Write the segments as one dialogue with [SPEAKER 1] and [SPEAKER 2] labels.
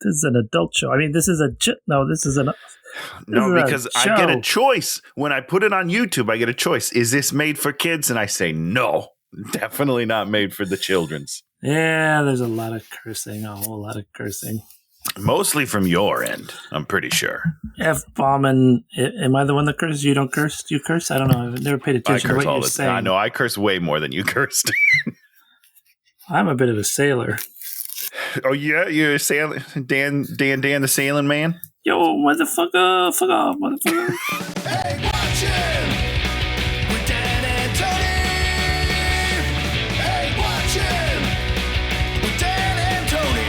[SPEAKER 1] This is an adult show. I mean, this is
[SPEAKER 2] No, because I get a choice. When I put it on YouTube, I get a choice. Is this made for kids? And I say, no, definitely not made for the children's.
[SPEAKER 1] Yeah, there's a lot of cursing, a whole lot of cursing.
[SPEAKER 2] Mostly from your end, I'm pretty sure.
[SPEAKER 1] F-bombing. Am I the one that curses? You don't curse? Do you curse? I don't know. I've never paid attention to what you're saying.
[SPEAKER 2] I know. I curse way more than you cursed.
[SPEAKER 1] I'm a bit of a sailor.
[SPEAKER 2] Oh, yeah? You're a sailor? Dan the sailing man?
[SPEAKER 1] Yo, motherfucker. Fuck off, motherfucker.
[SPEAKER 3] Hey, watch him with Dan and Tony. Hey, watch him with Dan and Tony.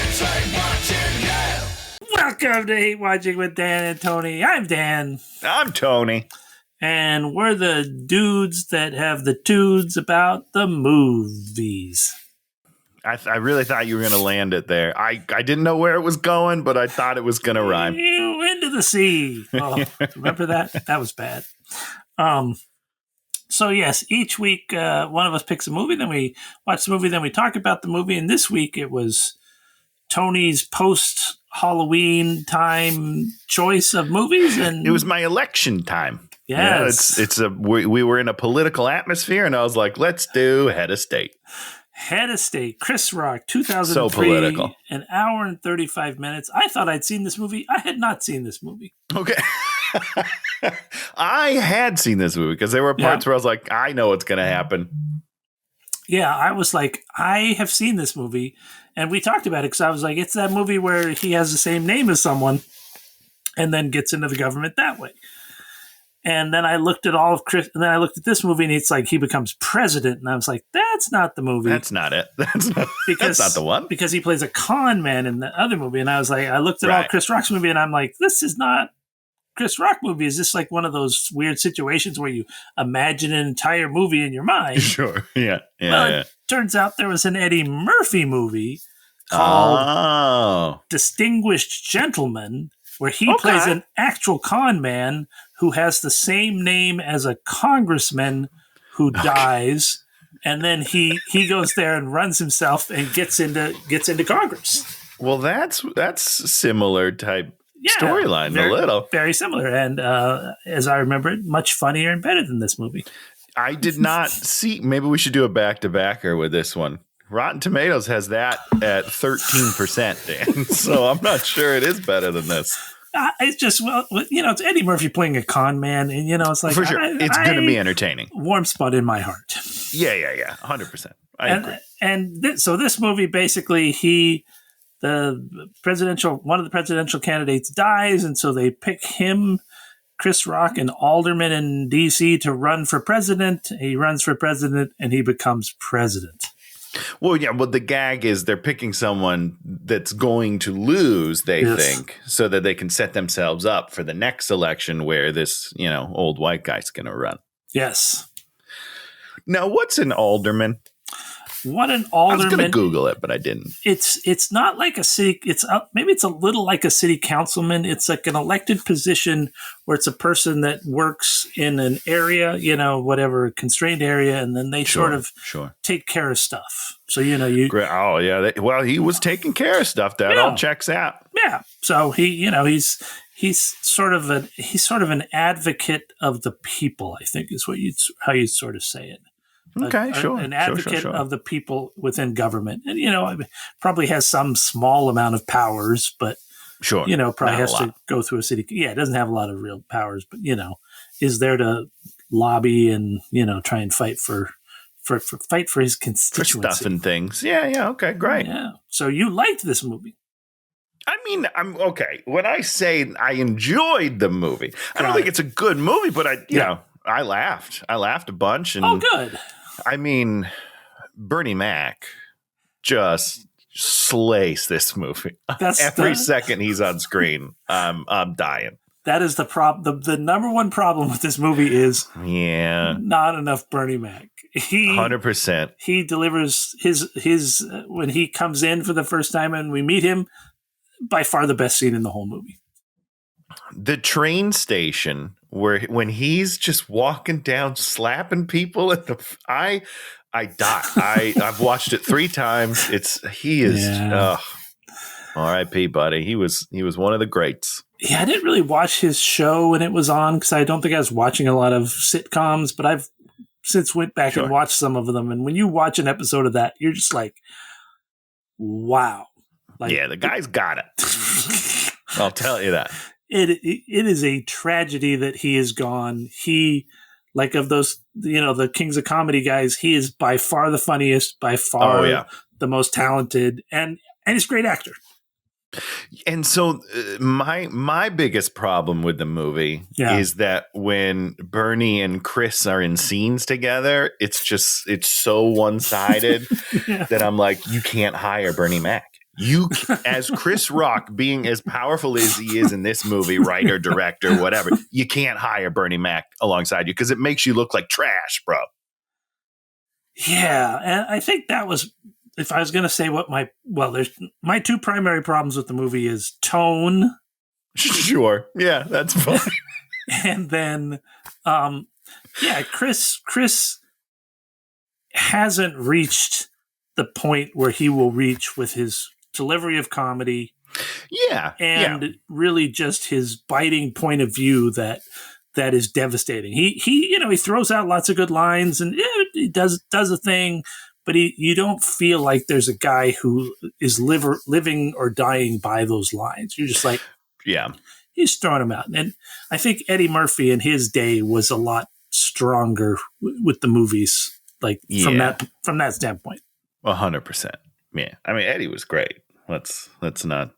[SPEAKER 3] It's like watching, yeah.
[SPEAKER 1] Welcome to Hate Watching with Dan and Tony. I'm Dan.
[SPEAKER 2] I'm Tony.
[SPEAKER 1] And we're the dudes that have the tudes about the movies.
[SPEAKER 2] I really thought you were going to land it there. I didn't know where it was going, but I thought it was going to rhyme.
[SPEAKER 1] You into the sea. Oh, remember that? That was bad. So yes, each week one of us picks a movie, then we watch the movie, then we talk about the movie. And this week it was Tony's post-Halloween time choice of movies, and
[SPEAKER 2] it was my election time.
[SPEAKER 1] Yes.
[SPEAKER 2] Yeah, we were in a political atmosphere, and I was like, let's do Head of State.
[SPEAKER 1] Head of State, Chris Rock, 2003,
[SPEAKER 2] so political.
[SPEAKER 1] An hour and 35 minutes. I thought I'd seen this movie. I had not seen this movie.
[SPEAKER 2] Okay. I had seen this movie because there were parts where I was like, I know what's going to happen.
[SPEAKER 1] Yeah, I was like, I have seen this movie. And we talked about it because I was like, it's that movie where he has the same name as someone and then gets into the government that way. And then I looked at all of Chris, and then I looked at this movie, and it's like he becomes president, and I was like, "That's not the movie.
[SPEAKER 2] That's not it. That's not the one."
[SPEAKER 1] Because he plays a con man in the other movie, and I was like, I looked at all Chris Rock's movie, and I'm like, this is not Chris Rock movie. Is this like one of those weird situations where you imagine an entire movie in your mind?
[SPEAKER 2] Sure. Yeah.
[SPEAKER 1] It turns out there was an Eddie Murphy movie called Distinguished Gentleman, where he plays an actual con man who has the same name as a congressman who dies, and then he goes there and runs himself and gets into Congress.
[SPEAKER 2] Well, that's similar type storyline, a little.
[SPEAKER 1] Very similar, and as I remember it, much funnier and better than this movie.
[SPEAKER 2] I did not see. Maybe we should do a back-to-backer with this one. Rotten Tomatoes has that at 13%, Dan. So I'm not sure it is better than this.
[SPEAKER 1] It's just, it's Eddie Murphy playing a con man, and it's like,
[SPEAKER 2] for sure, it's going to be entertaining.
[SPEAKER 1] Warm spot in my heart.
[SPEAKER 2] Yeah, 100%. I agree.
[SPEAKER 1] And so this movie, basically, one of the presidential candidates dies, and so they pick him, Chris Rock, an alderman in D.C. to run for president. He runs for president, and he becomes president.
[SPEAKER 2] Well, yeah, but the gag is they're picking someone that's going to lose, they think, so that they can set themselves up for the next election where this, old white guy's going to run.
[SPEAKER 1] Yes.
[SPEAKER 2] Now, what's an alderman?
[SPEAKER 1] What an alderman!
[SPEAKER 2] I was going to Google it, but I didn't.
[SPEAKER 1] It's not like a city. Maybe it's a little like a city councilman. It's like an elected position where it's a person that works in an area, whatever constrained area, and then they sort of take care of stuff. So you.
[SPEAKER 2] Oh yeah. Well, he was taking care of stuff. That all checks out.
[SPEAKER 1] Yeah. So he's sort of an advocate of the people, I think is how you'd sort of say it.
[SPEAKER 2] Okay, sure.
[SPEAKER 1] An advocate of the people within government. And, probably has some small amount of powers, but, probably has to go through a city. Yeah, it doesn't have a lot of real powers, but, is there to lobby and, try and fight for his constituency.
[SPEAKER 2] For stuff and things. Yeah. Okay, great.
[SPEAKER 1] Yeah. So you liked this movie.
[SPEAKER 2] I mean, I'm okay. When I say I enjoyed the movie, I don't think it's a good movie, but I laughed. I laughed a bunch. And
[SPEAKER 1] good.
[SPEAKER 2] I mean, Bernie Mac just slays this movie. Every second he's on screen, I'm dying.
[SPEAKER 1] That is the problem. The number one problem with this movie is not enough Bernie Mac.
[SPEAKER 2] 100%.
[SPEAKER 1] He delivers his when he comes in for the first time and we meet him, by far the best scene in the whole movie.
[SPEAKER 2] The train station when he's just walking down, slapping people at I die. I've watched it 3 times. R.I.P. buddy. He was one of the greats.
[SPEAKER 1] Yeah, I didn't really watch his show when it was on because I don't think I was watching a lot of sitcoms, but I've since went back and watched some of them. And when you watch an episode of that, you're just like, wow. Like,
[SPEAKER 2] yeah, the guy's got it. I'll tell you that.
[SPEAKER 1] It is a tragedy that he is gone. He, like of those, the Kings of Comedy guys, he is by far the funniest, by far the most talented, and he's a great actor.
[SPEAKER 2] And so my biggest problem with the movie is that when Bernie and Chris are in scenes together, it's so one-sided that I'm like, you can't hire Bernie Mac. You, as Chris Rock, being as powerful as he is in this movie, writer, director, whatever, you can't hire Bernie Mac alongside you because it makes you look like trash, bro.
[SPEAKER 1] Yeah, and I think that was, if I was going to say there's my two primary problems with the movie is tone.
[SPEAKER 2] Sure. Yeah, that's fine.
[SPEAKER 1] And then, Chris hasn't reached the point where he will reach with his delivery of comedy.
[SPEAKER 2] Yeah.
[SPEAKER 1] And really just his biting point of view that is devastating. He throws out lots of good lines and he does a thing, but you don't feel like there's a guy who is living or dying by those lines. You're just like, he's throwing them out. And I think Eddie Murphy in his day was a lot stronger with the movies, like from that standpoint.
[SPEAKER 2] 100%. Yeah. I mean, Eddie was great. Let's not.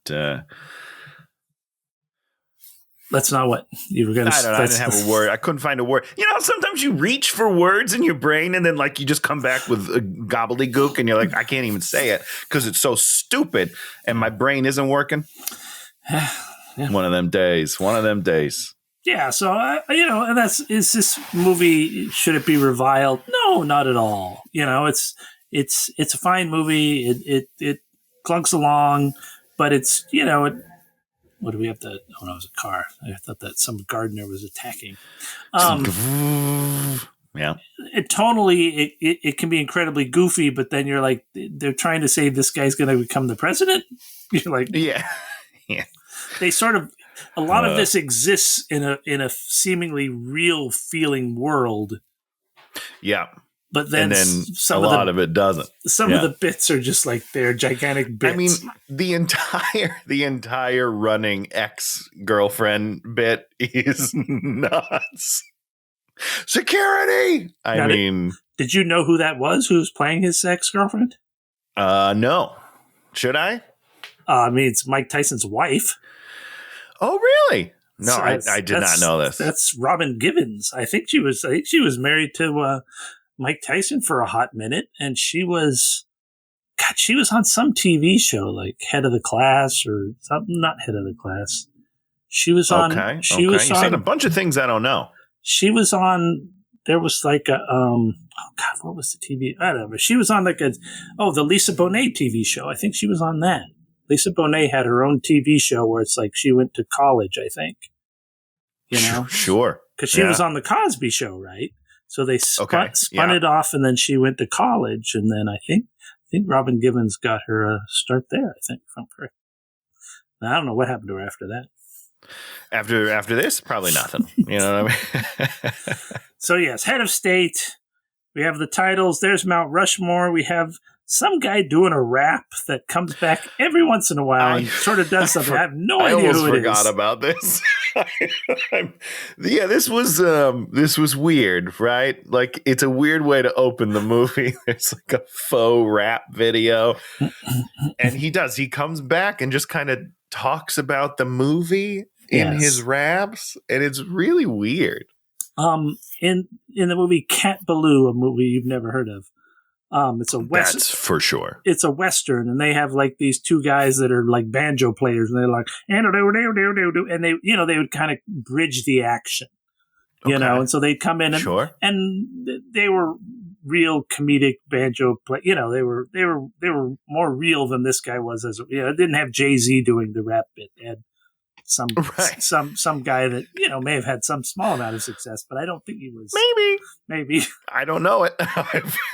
[SPEAKER 1] Let's not what you were going to say.
[SPEAKER 2] I didn't have a word. I couldn't find a word. Sometimes you reach for words in your brain and then like you just come back with a gobbledygook and you're like, I can't even say it because it's so stupid and my brain isn't working. One of them days. Yeah.
[SPEAKER 1] So, and is this movie, should it be reviled? No, not at all. It's a fine movie. It clunks along, but it's, what do we have to? Oh, no, it was a car. I thought that some gardener was attacking.
[SPEAKER 2] Yeah.
[SPEAKER 1] Tonally, it can be incredibly goofy, but then you're like, they're trying to say this guy's going to become the president. You're like,
[SPEAKER 2] yeah.
[SPEAKER 1] They sort of, a lot of this exists in a seemingly real feeling world. Yeah. But then
[SPEAKER 2] a lot of it doesn't.
[SPEAKER 1] Some of the bits are just like they're gigantic bits.
[SPEAKER 2] I mean, the entire running ex-girlfriend bit is nuts. Security.
[SPEAKER 1] Did you know who that was? Who was playing his ex-girlfriend?
[SPEAKER 2] No. Should I?
[SPEAKER 1] It's Mike Tyson's wife.
[SPEAKER 2] Oh, really? No, I did not know this.
[SPEAKER 1] That's Robin Givens. I think she was married to Mike Tyson for a hot minute, and she was on some TV show like Head of the Class or something. Not Head of the Class. She was on.
[SPEAKER 2] Okay. You're saying a bunch of things I don't know.
[SPEAKER 1] She was on. There was like a oh God, what was the TV? I don't know. She was on like the Lisa Bonet TV show. I think she was on that. Lisa Bonet had her own TV show where it's like she went to college. I think.
[SPEAKER 2] Sure.
[SPEAKER 1] Because she was on the Cosby Show, right? So they spun it off, and then she went to college, and then I think Robin Givens got her a start there. I think, if I'm correct. Now, I don't know what happened to her after that.
[SPEAKER 2] After this, probably nothing. You know what I mean?
[SPEAKER 1] So yes, head of state. We have the titles. There's Mount Rushmore. We have some guy doing a rap that comes back every once in a while and sort of does something. I have no idea who it is. I almost
[SPEAKER 2] forgot about this. This was weird, right? Like, it's a weird way to open the movie. There's like a faux rap video. And he comes back and just kind of talks about the movie in his raps. And it's really weird.
[SPEAKER 1] In the movie Cat Ballou, a movie you've never heard of. It's a western.
[SPEAKER 2] That's for sure.
[SPEAKER 1] It's a western, and they have like these two guys that are like banjo players, and they're like, and they would kind of bridge the action, and so they'd come in and they were real comedic banjo play. They were more real than this guy was. It didn't have Jay-Z doing the rap bit. They had some
[SPEAKER 2] Right.
[SPEAKER 1] some guy that may have had some small amount of success, but I don't think he was. Maybe.
[SPEAKER 2] I don't know it.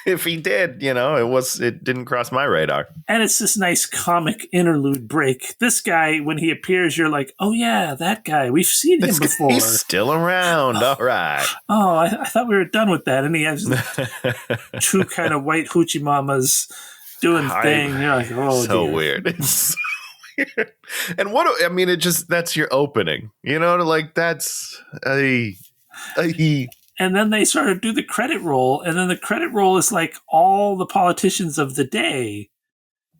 [SPEAKER 2] If he did, it didn't cross my radar.
[SPEAKER 1] And it's this nice comic interlude break. This guy, when he appears, you're like, oh yeah, that guy. We've seen him before.
[SPEAKER 2] He's still around. All right.
[SPEAKER 1] Oh, I thought we were done with that. And he has two kind of white hoochie mamas doing thing. You're like, oh,
[SPEAKER 2] so
[SPEAKER 1] dear.
[SPEAKER 2] weird. It's so weird. And that's your opening. That's a.
[SPEAKER 1] And then they sort of do the credit roll, and then the credit roll is like all the politicians of the day.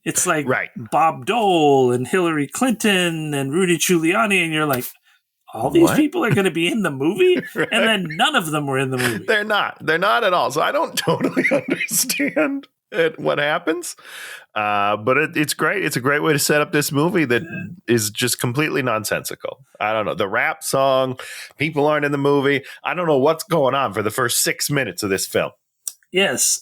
[SPEAKER 1] It's like Bob Dole and Hillary Clinton and Rudy Giuliani, and you're like, all these people are going to be in the movie? Right. And then none of them were in the movie.
[SPEAKER 2] They're not at all. So I don't totally understand what happens. But it's great. It's a great way to set up this movie that is just completely nonsensical. I don't know. The rap song, people aren't in the movie. I don't know what's going on for the first 6 minutes of this film.
[SPEAKER 1] Yes.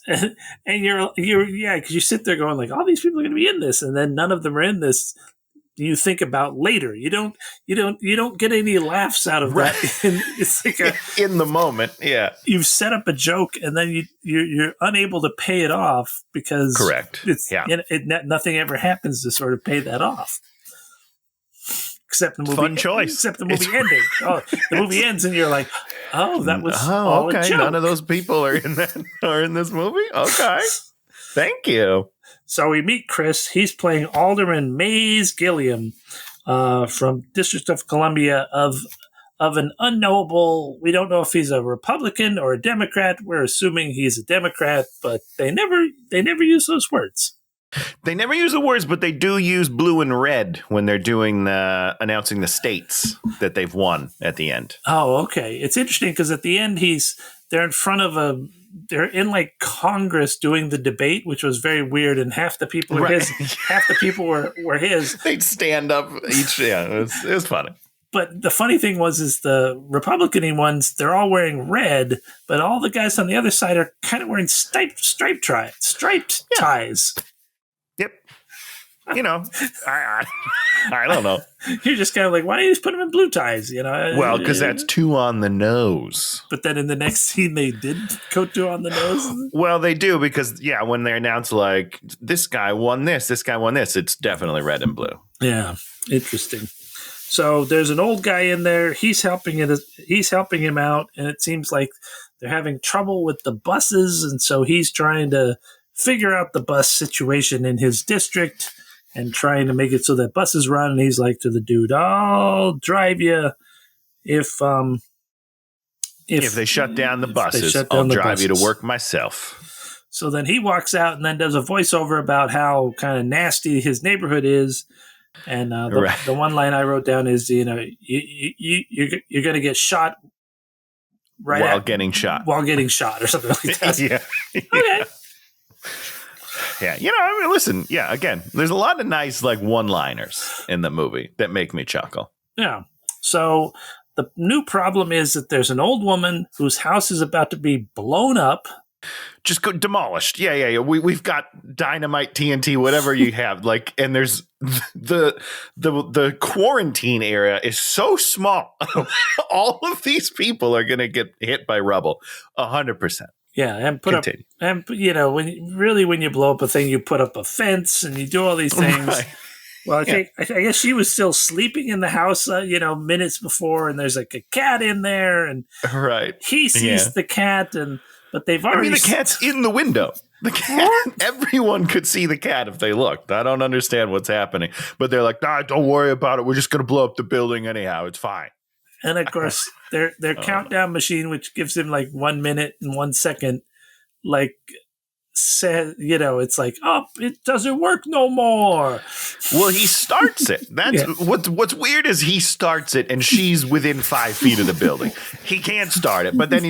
[SPEAKER 1] And you're because you sit there going like, all these people are going to be in this, and then none of them are in this. You think about later. You don't get any laughs out of that. It's like
[SPEAKER 2] in the moment. Yeah,
[SPEAKER 1] you've set up a joke and then you're unable to pay it off because nothing ever happens to sort of pay that off. Except the movie.
[SPEAKER 2] Fun choice.
[SPEAKER 1] Except the movie ending. Oh, the movie ends and you're like, oh, that was all
[SPEAKER 2] okay.
[SPEAKER 1] A joke.
[SPEAKER 2] None of those people are in this movie. Okay, thank you.
[SPEAKER 1] So we meet Chris. He's playing Alderman Mays Gilliam from District of Columbia of an unknowable. We don't know if he's a Republican or a Democrat. We're assuming he's a Democrat, but they never use those words.
[SPEAKER 2] They never use the words, but they do use blue and red when they're doing announcing the states that they've won at the end.
[SPEAKER 1] Oh, okay. It's interesting because at the end they're in front of they're in like Congress doing the debate, which was very weird, and half the people were his, half the people were his.
[SPEAKER 2] They'd stand up each. Yeah, it was funny.
[SPEAKER 1] But the funny thing is the Republican ones, they're all wearing red, but all the guys on the other side are kind of wearing striped ties.
[SPEAKER 2] Yep. I don't know.
[SPEAKER 1] You're just kind of like, why don't you just put them in blue ties?
[SPEAKER 2] Well, because that's too on the nose.
[SPEAKER 1] But then in the next scene, they did go too on the nose.
[SPEAKER 2] Well, they do because when they announce like this guy won this, it's definitely red and blue.
[SPEAKER 1] Yeah, interesting. So there's an old guy in there. He's helping him out, and it seems like they're having trouble with the buses, and so he's trying to figure out the bus situation in his district and trying to make it so that buses run. And he's like to the dude, I'll drive you if
[SPEAKER 2] they shut down the buses, I'll drive you to work myself.
[SPEAKER 1] So then he walks out and then does a voiceover about how kind of nasty his neighborhood is. And the one line I wrote down is, you're going to get shot
[SPEAKER 2] while getting shot
[SPEAKER 1] or something like that.
[SPEAKER 2] Yeah.
[SPEAKER 1] Okay.
[SPEAKER 2] Yeah, listen, again, there's a lot of nice like one-liners in the movie that make me chuckle.
[SPEAKER 1] Yeah. So the new problem is that there's an old woman whose house is about to be blown up.
[SPEAKER 2] Just demolished. Yeah. We've got dynamite, TNT, whatever you have. Like, and there's the quarantine area is so small. All of these people are going to get hit by rubble. 100%.
[SPEAKER 1] Yeah, and
[SPEAKER 2] Continue.
[SPEAKER 1] when you blow up a thing, you put up a fence and you do all these things. Right. Well, I guess she was still sleeping in the house, minutes before, and there's like a cat in there, and he sees the cat, but they've already.
[SPEAKER 2] the cat's in the window. The cat. Everyone could see the cat if they looked. I don't understand what's happening, but they're like, don't worry about it. We're just going to blow up the building anyhow. It's fine.
[SPEAKER 1] And of course, their countdown machine, which gives him like 1 minute and 1 second, like said, it's like, oh, it doesn't work no more.
[SPEAKER 2] Well, he starts it. That's what's weird is he starts it and she's within 5 feet of the building. He can't start it, but then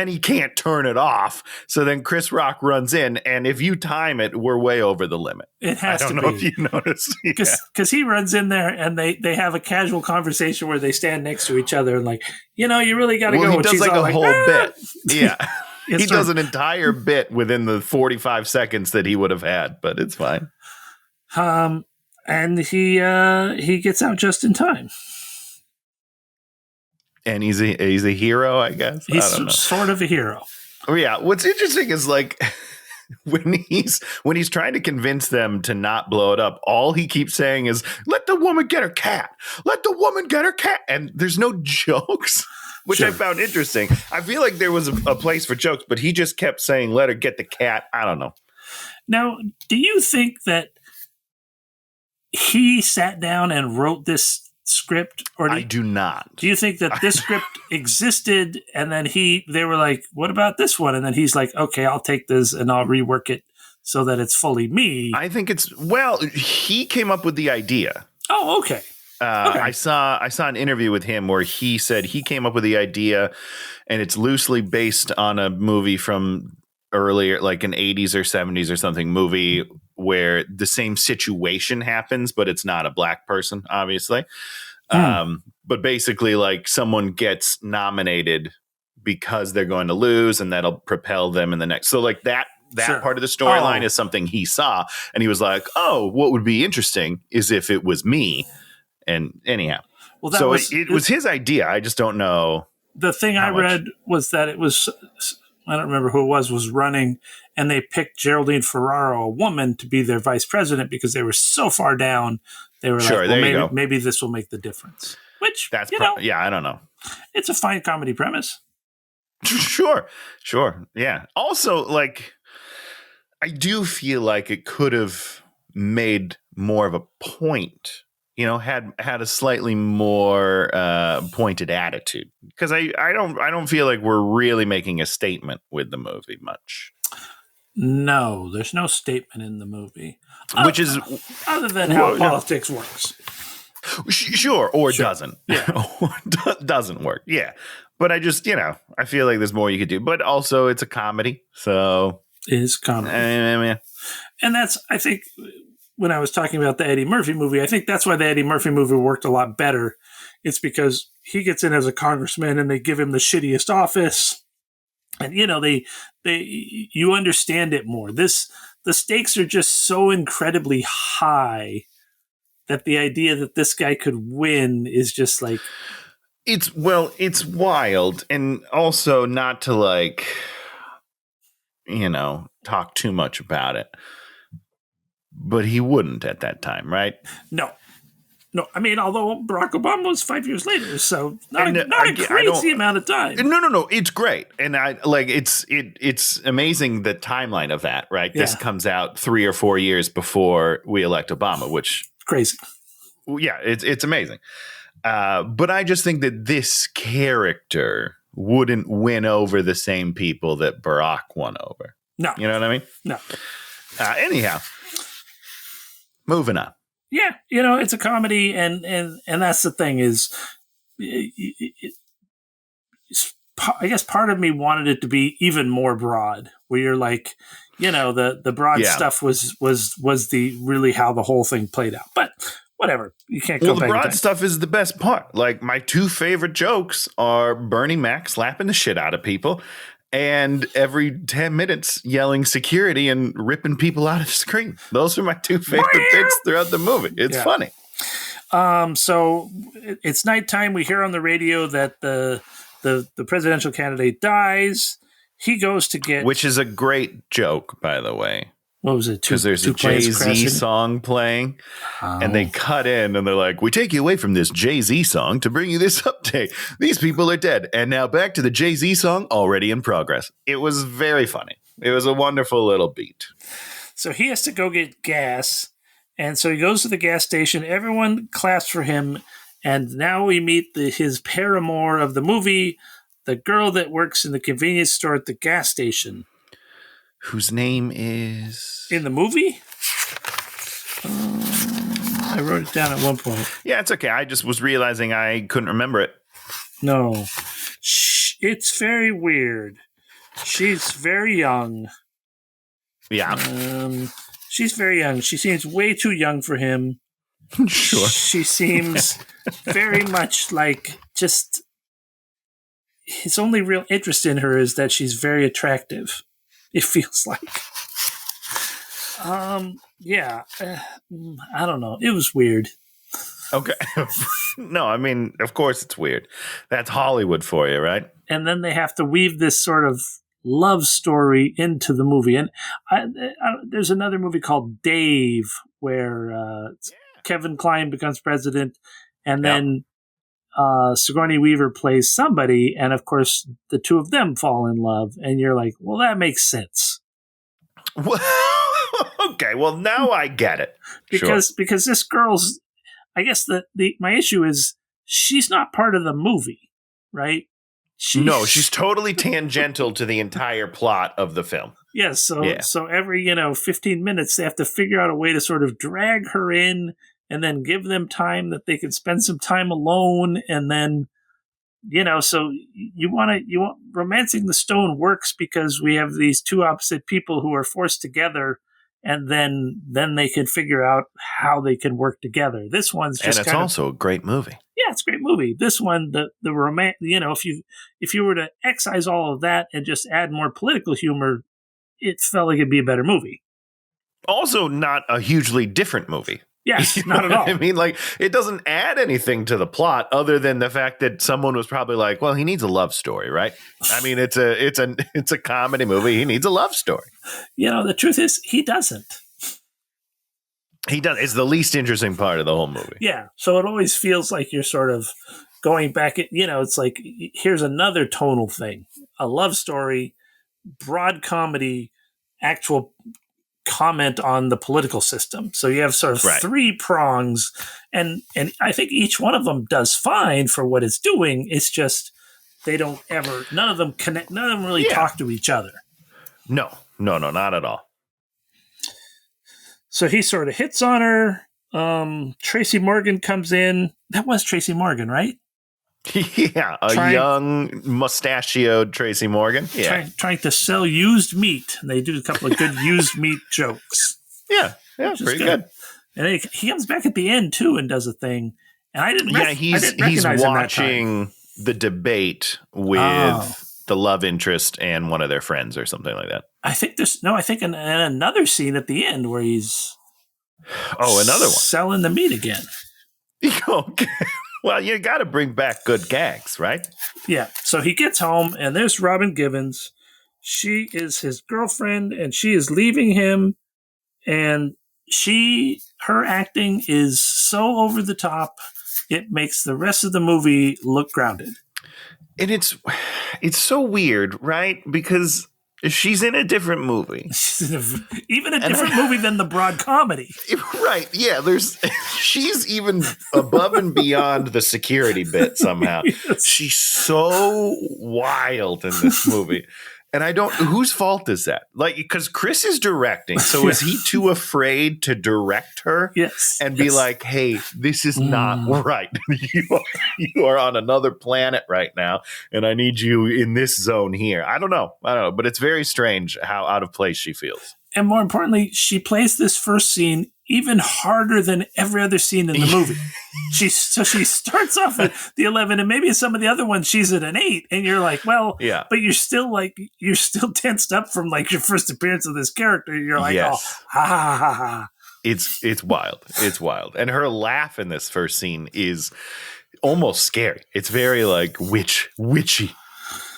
[SPEAKER 2] he can't turn it off. So then Chris Rock runs in, and if you time it, we're way over the limit.
[SPEAKER 1] It has to be.
[SPEAKER 2] I don't know if you noticed.
[SPEAKER 1] Because he runs in there and they have a casual conversation where they stand next to each other and like, you really got to go.
[SPEAKER 2] He does like a whole bit. Yeah. He does an entire bit within the 45 seconds that he would have had, but it's fine.
[SPEAKER 1] And he gets out just in time.
[SPEAKER 2] and he's a hero, I guess.
[SPEAKER 1] He's
[SPEAKER 2] I don't know.
[SPEAKER 1] sort of a hero.
[SPEAKER 2] Oh, yeah. What's interesting is like when he's trying to convince them to not blow it up, all he keeps saying is, "Let the woman get her cat. Let the woman get her cat." And there's no jokes, which I found interesting. I feel like there was a place for jokes, but he just kept saying, "Let her get the cat." I don't know.
[SPEAKER 1] Now, do you think that he sat down and wrote this script, or
[SPEAKER 2] I do not.
[SPEAKER 1] Do you think that this script existed and then they were like, "What about this one?" And then he's like, "Okay, I'll take this and I'll rework it so that it's fully me."
[SPEAKER 2] I think he came up with the idea.
[SPEAKER 1] Oh, okay. Okay.
[SPEAKER 2] I saw an interview with him where he said he came up with the idea, and it's loosely based on a movie from earlier, like an 80s or 70s or something movie where the same situation happens, but it's not a black person, obviously. But basically, like, someone gets nominated because they're going to lose, and that'll propel them in the next. So like that
[SPEAKER 1] Sure.
[SPEAKER 2] part of the storyline is something he saw, and he was like, "Oh, what would be interesting is if it was me." And anyhow,
[SPEAKER 1] Well,
[SPEAKER 2] so it was his idea. I just don't know.
[SPEAKER 1] The thing I read was that it was, I don't remember who it was running, and they picked Geraldine Ferraro, a woman, to be their vice president because they were so far down. They were
[SPEAKER 2] Sure,
[SPEAKER 1] like, well, maybe this will make the difference. Which,
[SPEAKER 2] that's
[SPEAKER 1] yeah,
[SPEAKER 2] I don't know.
[SPEAKER 1] It's a fine comedy premise.
[SPEAKER 2] Sure. Yeah. Also, like, I do feel like it could have made more of a point, had a slightly more pointed attitude, because I don't feel like we're really making a statement with the movie much.
[SPEAKER 1] No, there's no statement in the movie,
[SPEAKER 2] which is
[SPEAKER 1] other than how politics works.
[SPEAKER 2] Sure, or doesn't. Yeah, doesn't work. Yeah, but I just I feel like there's more you could do. But also, it's a comedy, so
[SPEAKER 1] it is comedy, and that's, I think, when I was talking about the Eddie Murphy movie, I think that's why the Eddie Murphy movie worked a lot better. It's because he gets in as a congressman and they give him the shittiest office. And, you understand it more. The stakes are just so incredibly high that the idea that this guy could win is just like.
[SPEAKER 2] It's wild. And also not to talk too much about it. But he wouldn't at that time, right?
[SPEAKER 1] No. I mean, although Barack Obama was 5 years later, so not a crazy amount of time.
[SPEAKER 2] No, it's great, and it's amazing the timeline of that, right? Yeah. This comes out 3 or 4 years before we elect Obama, which
[SPEAKER 1] crazy.
[SPEAKER 2] Yeah, it's amazing. But I just think that this character wouldn't win over the same people that Barack won over.
[SPEAKER 1] No,
[SPEAKER 2] you know what I mean?
[SPEAKER 1] No.
[SPEAKER 2] Anyhow. Moving on.
[SPEAKER 1] Yeah, it's a comedy, and that's the thing is, I guess part of me wanted it to be even more broad, where you're like, the broad stuff was the really how the whole thing played out. But whatever, you can't go back.
[SPEAKER 2] The broad stuff is the best part. Like, my two favorite jokes are Bernie Mac slapping the shit out of people, and every 10 minutes yelling security and ripping people out of the screen. Those are my two favorite bits throughout the movie. It's funny.
[SPEAKER 1] So it's nighttime. We hear on the radio that the presidential candidate dies. He goes to get...
[SPEAKER 2] Which is a great joke, by the way.
[SPEAKER 1] What was it?
[SPEAKER 2] Because there's a Jay-Z song playing, and they cut in, and they're like, "We take you away from this Jay-Z song to bring you this update. These people are dead. And now back to the Jay-Z song already in progress." It was very funny. It was a wonderful little beat.
[SPEAKER 1] So he has to go get gas, and so he goes to the gas station. Everyone claps for him, and now we meet his paramour of the movie, the girl that works in the convenience store at the gas station.
[SPEAKER 2] Whose name is...
[SPEAKER 1] In the movie? I wrote it down at one point.
[SPEAKER 2] Yeah, it's okay. I just was realizing I couldn't remember it.
[SPEAKER 1] No. It's very weird. She's very young.
[SPEAKER 2] Yeah.
[SPEAKER 1] She's very young. She seems way too young for him.
[SPEAKER 2] Sure.
[SPEAKER 1] She seems very much like just... His only real interest in her is that she's very attractive. It feels like. I don't know. It was weird.
[SPEAKER 2] Okay. No, I mean, of course it's weird. That's Hollywood for you, right?
[SPEAKER 1] And then they have to weave this sort of love story into the movie. And there's another movie called Dave where Kevin Kline becomes president, and then Sigourney Weaver plays somebody, and of course the two of them fall in love, and you're like, well, that makes sense.
[SPEAKER 2] Okay, well now I get it.
[SPEAKER 1] Because this girl's, I guess my issue is she's not part of the movie, right?
[SPEAKER 2] She's totally tangential to the entire plot of the film.
[SPEAKER 1] Yes, so every 15 minutes they have to figure out a way to sort of drag her in, and then give them time that they can spend some time alone, and then so you want Romancing the Stone works because we have these two opposite people who are forced together, and then they can figure out how they can work together. This one's just,
[SPEAKER 2] and it's also a great movie.
[SPEAKER 1] Yeah, it's a great movie. This one, the romance, if you were to excise all of that and just add more political humor, it felt like it'd be a better movie.
[SPEAKER 2] Also, not a hugely different movie.
[SPEAKER 1] Yes, not at all.
[SPEAKER 2] I mean, like, it doesn't add anything to the plot other than the fact that someone was probably like, well, he needs a love story, right? I mean, it's a comedy movie. He needs a love story.
[SPEAKER 1] The truth is, he doesn't.
[SPEAKER 2] He does. It's the least interesting part of the whole movie.
[SPEAKER 1] Yeah. So it always feels like you're sort of going back at, it's like, here's another tonal thing, a love story, broad comedy, actual comment on the political system. So you have sort of three prongs, and I think each one of them does fine for what it's doing. It's just none of them connect, none of them really talk to each other.
[SPEAKER 2] No, not at all.
[SPEAKER 1] So he sort of hits on her. Tracy Morgan comes in. That was Tracy Morgan, right?
[SPEAKER 2] Yeah, young mustachioed Tracy Morgan. Yeah,
[SPEAKER 1] trying to sell used meat. And they do a couple of good used meat jokes.
[SPEAKER 2] Yeah, pretty good.
[SPEAKER 1] And then he comes back at the end too and does a thing. And I didn't.
[SPEAKER 2] He's watching the debate with the love interest and one of their friends or something like that.
[SPEAKER 1] I think in another scene at the end where he's
[SPEAKER 2] another one
[SPEAKER 1] selling the meat again.
[SPEAKER 2] Okay. Well, you got to bring back good gags, right? Yeah.
[SPEAKER 1] So he gets home, and there's Robin Givens. She is his girlfriend, and she is leaving him. And her acting is so over the top, it makes the rest of the movie look grounded.
[SPEAKER 2] And it's so weird, right? Because she's in a different movie.
[SPEAKER 1] Even a different movie than the broad comedy.
[SPEAKER 2] Right. Yeah. She's even above and beyond the security bit somehow. Yes. She's so wild in this movie. And whose fault is that? Like, because Chris is directing. So is he too afraid to direct her?
[SPEAKER 1] Yes.
[SPEAKER 2] And be like, hey, this is not right. You are on another planet right now. And I need you in this zone here. I don't know. But it's very strange how out of place she feels.
[SPEAKER 1] And more importantly, she plays this first scene even harder than every other scene in the movie. She starts off at the 11, and maybe some of the other ones she's at an 8, and you're like, well, yeah. But you're still tensed up from like your first appearance of this character. You're like, yes. Oh, ha ha ha ha.
[SPEAKER 2] It's wild. It's wild. And her laugh in this first scene is almost scary. It's very like witchy.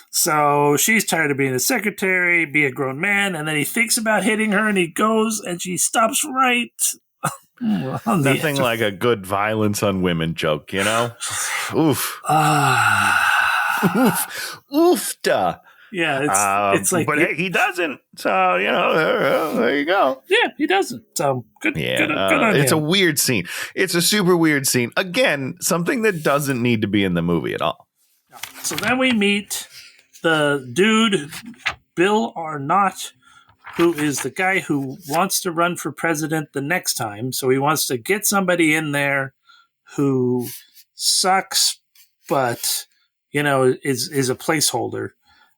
[SPEAKER 1] So she's tired of being a secretary, be a grown man, and then he thinks about hitting her, and he goes, and she stops right.
[SPEAKER 2] Nothing like a good violence on women joke, Oof. Oofta.
[SPEAKER 1] Yeah, it's like,
[SPEAKER 2] but he doesn't. So there you go.
[SPEAKER 1] Yeah, he doesn't. So good. Yeah, good on
[SPEAKER 2] it's
[SPEAKER 1] him.
[SPEAKER 2] A weird scene. It's a super weird scene. Again, something that doesn't need to be in the movie at all.
[SPEAKER 1] So then we meet the dude, Bill Arnott, who is the guy who wants to run for president the next time. So he wants to get somebody in there who sucks, but, is a placeholder.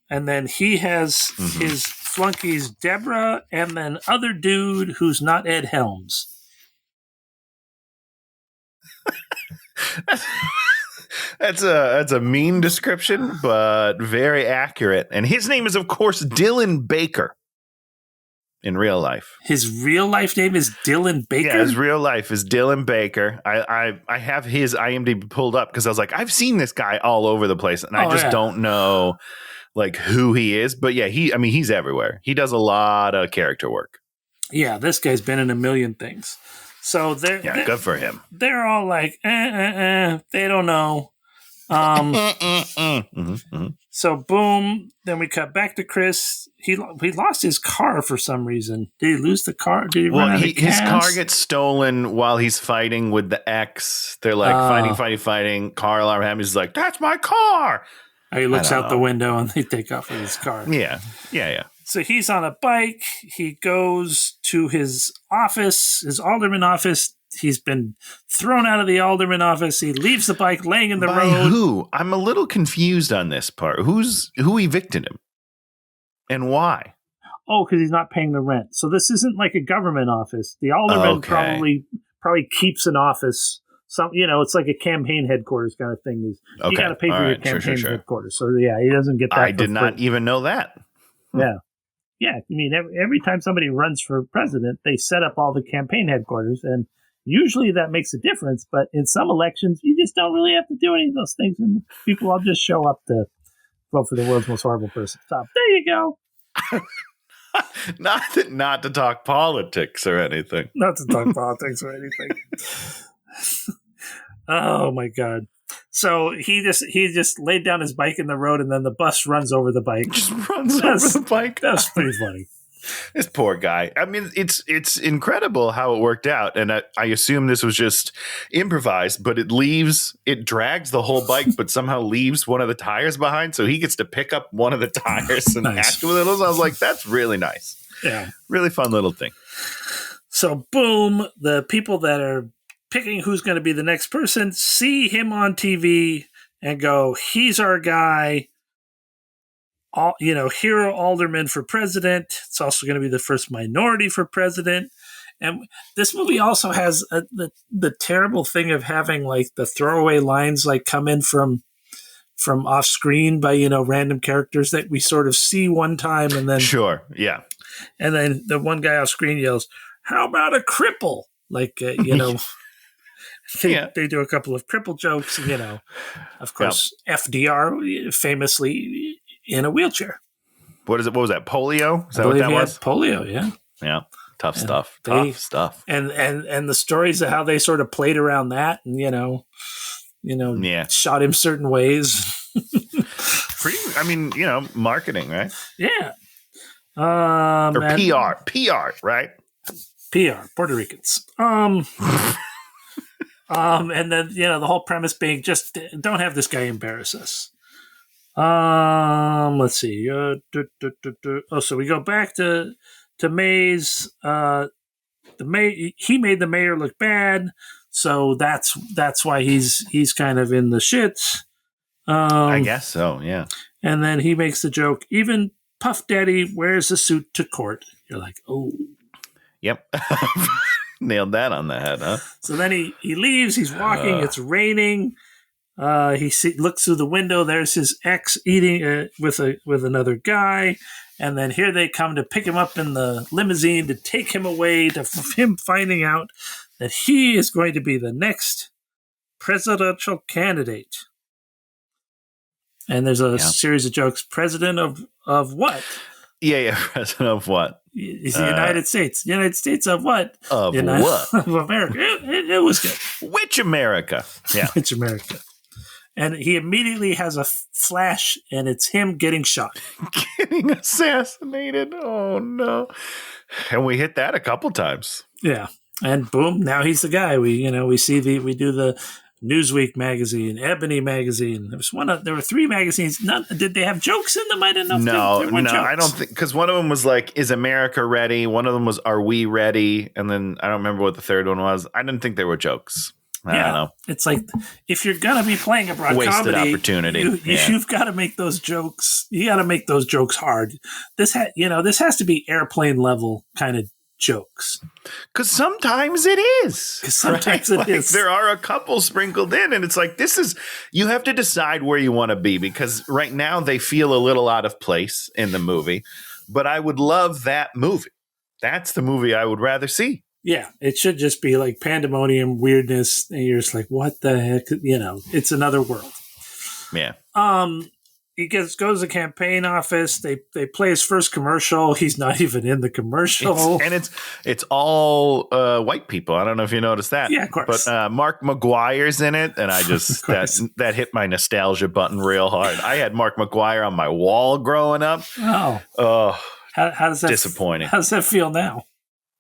[SPEAKER 1] And then he has his flunkies, Deborah, and then other dude who's not Ed Helms.
[SPEAKER 2] That's a mean description, but very accurate. And his name is, of course, Dylan Baker. in real life.
[SPEAKER 1] His real life name is Dylan Baker?
[SPEAKER 2] Yeah, his real life is Dylan Baker. I have his IMDb pulled up because I was like, I've seen this guy all over the place, and I just don't know like who he is. But yeah, he's everywhere. He does a lot of character work.
[SPEAKER 1] Yeah, this guy's been in a million things. So they're
[SPEAKER 2] good for him.
[SPEAKER 1] They're all like, they don't know. So boom, then we cut back to Chris. He lost his car for some reason. Did he lose the car? Did he run out of gas?
[SPEAKER 2] His car gets stolen while he's fighting with the ex. They're like fighting. Car alarm happens. He's like, "That's my car."
[SPEAKER 1] He looks out the window and they take off with his car.
[SPEAKER 2] Yeah.
[SPEAKER 1] So he's on a bike. He goes to his office, his alderman office. He's been thrown out of the alderman office. He leaves the bike laying in the road.
[SPEAKER 2] Who? I'm a little confused on this part. Who evicted him? And why?
[SPEAKER 1] Oh, because he's not paying the rent. So this isn't like a government office. The alderman probably keeps an office. It's like a campaign headquarters kind of thing. You got to pay for your campaign headquarters. So yeah, he doesn't get that.
[SPEAKER 2] I did not even know that.
[SPEAKER 1] Yeah. Yeah. I mean, every time somebody runs for president, they set up all the campaign headquarters, and usually that makes a difference. But in some elections, you just don't really have to do any of those things, and people all just show up to vote for the world's most horrible person. So there you go.
[SPEAKER 2] Not to talk politics or anything.
[SPEAKER 1] Not to talk politics or anything. Oh my God. So he just laid down his bike in the road, and then the bus runs over the bike.
[SPEAKER 2] Just runs over the bike.
[SPEAKER 1] That's pretty funny.
[SPEAKER 2] This poor guy. I mean, it's incredible how it worked out, and I assume this was just improvised. But it drags the whole bike, but somehow leaves one of the tires behind, so he gets to pick up one of the tires and hack with it. I was like, that's really nice.
[SPEAKER 1] Yeah,
[SPEAKER 2] really fun little thing. So
[SPEAKER 1] boom, the people that are picking who's going to be the next person see him on TV and go, he's our guy. Hero alderman for president. It's also going to be the first minority for president. And this movie also has the terrible thing of having like the throwaway lines like come in from off screen by, random characters that we sort of see one time. And then,
[SPEAKER 2] sure. Yeah.
[SPEAKER 1] And then the one guy off screen yells, "How about a cripple?" Like, They do a couple of cripple jokes, of course, FDR famously in a wheelchair.
[SPEAKER 2] What is it? What was that? Polio? Is that what that was?
[SPEAKER 1] Polio, yeah.
[SPEAKER 2] Yeah. Tough stuff.
[SPEAKER 1] And the stories of how they sort of played around that and, shot him certain ways.
[SPEAKER 2] Marketing, right?
[SPEAKER 1] Yeah.
[SPEAKER 2] Or PR, right?
[SPEAKER 1] PR, Puerto Ricans. And then, the whole premise being just don't have this guy embarrass us. Let's see. So we go back to Mays. He made the mayor look bad, so that's why he's kind of in the shit.
[SPEAKER 2] I guess so, yeah.
[SPEAKER 1] And then he makes the joke, even Puff Daddy wears a suit to court. You're like, oh.
[SPEAKER 2] Yep. Nailed that on the head, huh?
[SPEAKER 1] So then he leaves. He's walking. It's raining. He looks through the window. There's his ex eating with another guy. And then here they come to pick him up in the limousine to take him away, to him finding out that he is going to be the next presidential candidate. And there's a series of jokes. President of what?
[SPEAKER 2] Yeah. President of what?
[SPEAKER 1] It's the United States. United States of what?
[SPEAKER 2] Of what?
[SPEAKER 1] Of America. It was good.
[SPEAKER 2] Which America? Yeah.
[SPEAKER 1] Which America? And he immediately has a flash, and it's him getting shot.
[SPEAKER 2] Getting assassinated. Oh, no. And we hit that a couple times.
[SPEAKER 1] Yeah. And boom, now he's the guy. We do the Newsweek magazine, Ebony magazine. There were 3 magazines. Did they have jokes in them? I didn't know.
[SPEAKER 2] No, I don't think, because one of them was like, "Is America ready?" One of them was, "Are we ready?" And then I don't remember what the third one was. I didn't think they were jokes. I don't know. It's
[SPEAKER 1] like, if you're gonna be playing a broad
[SPEAKER 2] wasted
[SPEAKER 1] comedy,
[SPEAKER 2] opportunity.
[SPEAKER 1] You've got to make those jokes. You got to make those jokes hard. This has to be airplane level kind of jokes.
[SPEAKER 2] Because sometimes it is. There are a couple sprinkled in, and it's like, you have to decide where you want to be, because right now they feel a little out of place in the movie, but I would love that movie. That's the movie I would rather see.
[SPEAKER 1] Yeah, it should just be like pandemonium, weirdness, and you're just like, what the heck? It's another world.
[SPEAKER 2] Yeah.
[SPEAKER 1] He goes to the campaign office. They play his first commercial. He's not even in the commercial.
[SPEAKER 2] It's all white people. I don't know if you noticed that.
[SPEAKER 1] Yeah, of course.
[SPEAKER 2] But Mark McGuire's in it, and I just that hit my nostalgia button real hard. I had Mark McGuire on my wall growing up.
[SPEAKER 1] Oh, how does that
[SPEAKER 2] disappointing?
[SPEAKER 1] How does that feel now?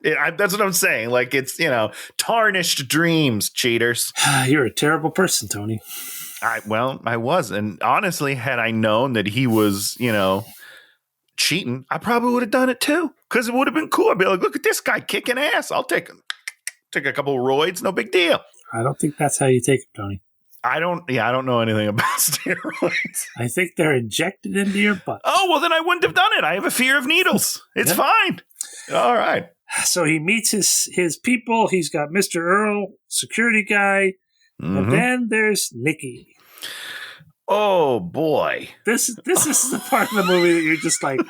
[SPEAKER 2] That's what I'm saying. Like, it's tarnished dreams, cheaters.
[SPEAKER 1] You're a terrible person, Tony.
[SPEAKER 2] I was. And honestly, had I known that he was, cheating, I probably would have done it too. Because it would have been cool. I'd be like, look at this guy kicking ass. I'll take a couple of roids. No big deal.
[SPEAKER 1] I don't think that's how you take them, Tony.
[SPEAKER 2] I don't know anything about steroids.
[SPEAKER 1] I think they're injected into your butt.
[SPEAKER 2] Oh, well, then I wouldn't have done it. I have a fear of needles. It's fine. All right.
[SPEAKER 1] So he meets his people. He's got Mr. Earl, security guy.
[SPEAKER 2] Mm-hmm.
[SPEAKER 1] And then there's Nikki.
[SPEAKER 2] Oh boy.
[SPEAKER 1] This is the part of the movie that you're just like,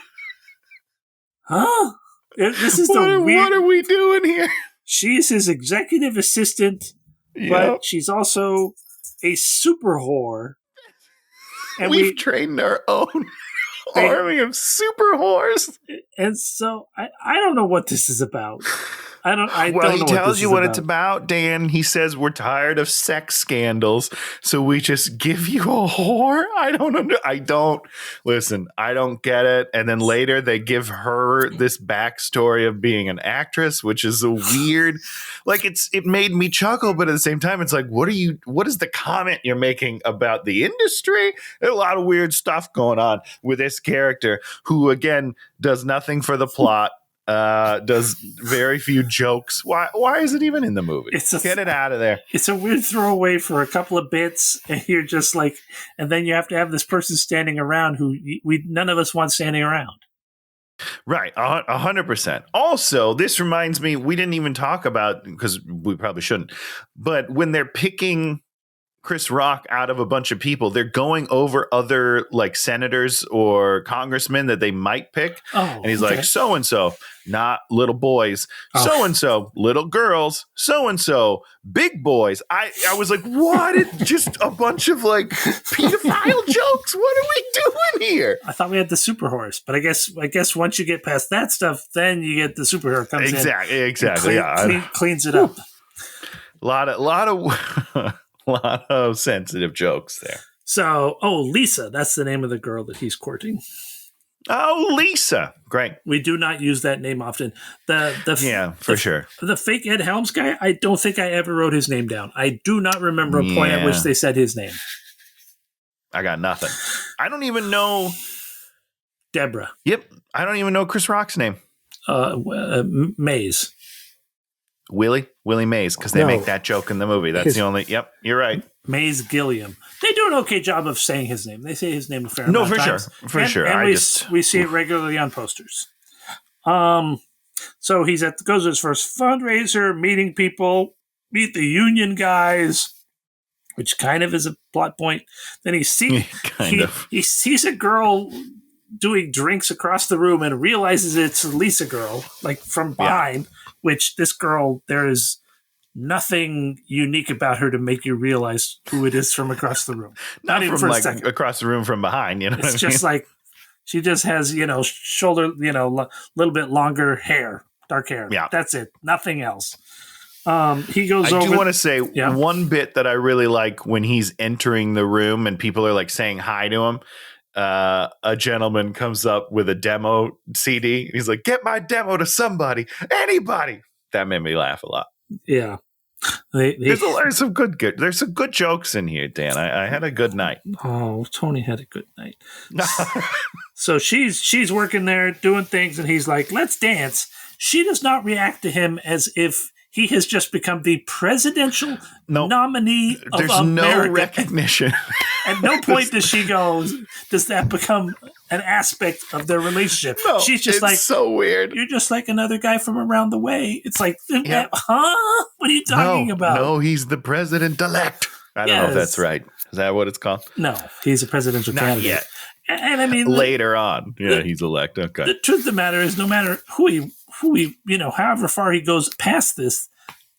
[SPEAKER 1] huh? This is
[SPEAKER 2] what are we doing here?
[SPEAKER 1] She's his executive assistant, but she's also a super whore. And
[SPEAKER 2] we've trained our own army of super whores.
[SPEAKER 1] And so I don't know what this is about. I don't know
[SPEAKER 2] he tells you what
[SPEAKER 1] about.
[SPEAKER 2] It's about, Dan. He says we're tired of sex scandals, so we just give you a whore. I don't get it. And then later they give her this backstory of being an actress, which is a weird, like it made me chuckle, but at the same time, it's like, what is the comment you're making about the industry? There's a lot of weird stuff going on with this character who, again, does nothing for the plot. Does very few jokes. Why is it even in the movie? Get it out of there.
[SPEAKER 1] It's a weird throwaway for a couple of bits, and you're just like, and then you have to have this person standing around who none of us want standing around.
[SPEAKER 2] Right, 100%. Also, this reminds me, we didn't even talk about, because we probably shouldn't, but when they're picking Chris Rock out of a bunch of people, they're going over other like senators or congressmen that they might pick. And he's like, so-and-so, not little boys, so-and-so, little girls, so-and-so, big boys. I was like, what? It's just a bunch of like pedophile jokes. What are we doing here?
[SPEAKER 1] I thought we had the super horse, but I guess once you get past that stuff, then you get the superhero comes in.
[SPEAKER 2] Exactly.
[SPEAKER 1] Cleans it up.
[SPEAKER 2] A lot of sensitive jokes there.
[SPEAKER 1] So, Lisa, that's the name of the girl that he's courting.
[SPEAKER 2] Oh, Lisa. Great.
[SPEAKER 1] We do not use that name often.
[SPEAKER 2] For sure.
[SPEAKER 1] The fake Ed Helms guy, I don't think I ever wrote his name down. I do not remember a point at which they said his name.
[SPEAKER 2] I got nothing. I don't even know.
[SPEAKER 1] Deborah.
[SPEAKER 2] Yep. I don't even know Chris Rock's name.
[SPEAKER 1] Mays.
[SPEAKER 2] Willie Mays, because they make that joke in the movie. That's the only. Yep, you're right.
[SPEAKER 1] Mays Gilliam. They do an okay job of saying his name. They say his name a fair amount of times.
[SPEAKER 2] For sure.
[SPEAKER 1] And we see it regularly on posters. So he's goes to his first fundraiser, meeting people, meet the union guys, which kind of is a plot point. Then he sees a girl doing drinks across the room and realizes it's Lisa girl, like from behind. Which this girl, there is nothing unique about her to make you realize who it is from across the room. Not even for a second.
[SPEAKER 2] Across the room from behind, you know.
[SPEAKER 1] It's just like she just has, shoulder, little bit longer hair, dark hair. Yeah, that's it. Nothing else. He goes. I do
[SPEAKER 2] want to say one bit that I really like when he's entering the room and people are like saying hi to him. A gentleman comes up with a demo CD. He's like, "Get my demo to somebody, anybody." That made me laugh a lot.
[SPEAKER 1] Yeah,
[SPEAKER 2] there's some good jokes in here, Dan. I had a good night.
[SPEAKER 1] Oh, Tony had a good night. So she's working there doing things, and he's like, "Let's dance." She does not react to him as if he has just become the presidential nominee of America.
[SPEAKER 2] There's no recognition.
[SPEAKER 1] At no point does that become an aspect of their relationship.
[SPEAKER 2] No,
[SPEAKER 1] she's just like,
[SPEAKER 2] so weird.
[SPEAKER 1] You're just like another guy from around the way. It's like, huh? What are you talking about?
[SPEAKER 2] No, he's the president-elect. I don't know if that's right. Is that what it's called?
[SPEAKER 1] No, he's a presidential candidate.
[SPEAKER 2] Yet.
[SPEAKER 1] And I mean,
[SPEAKER 2] later on, he's elect. Okay.
[SPEAKER 1] The truth of the matter is, no matter who however far he goes past this,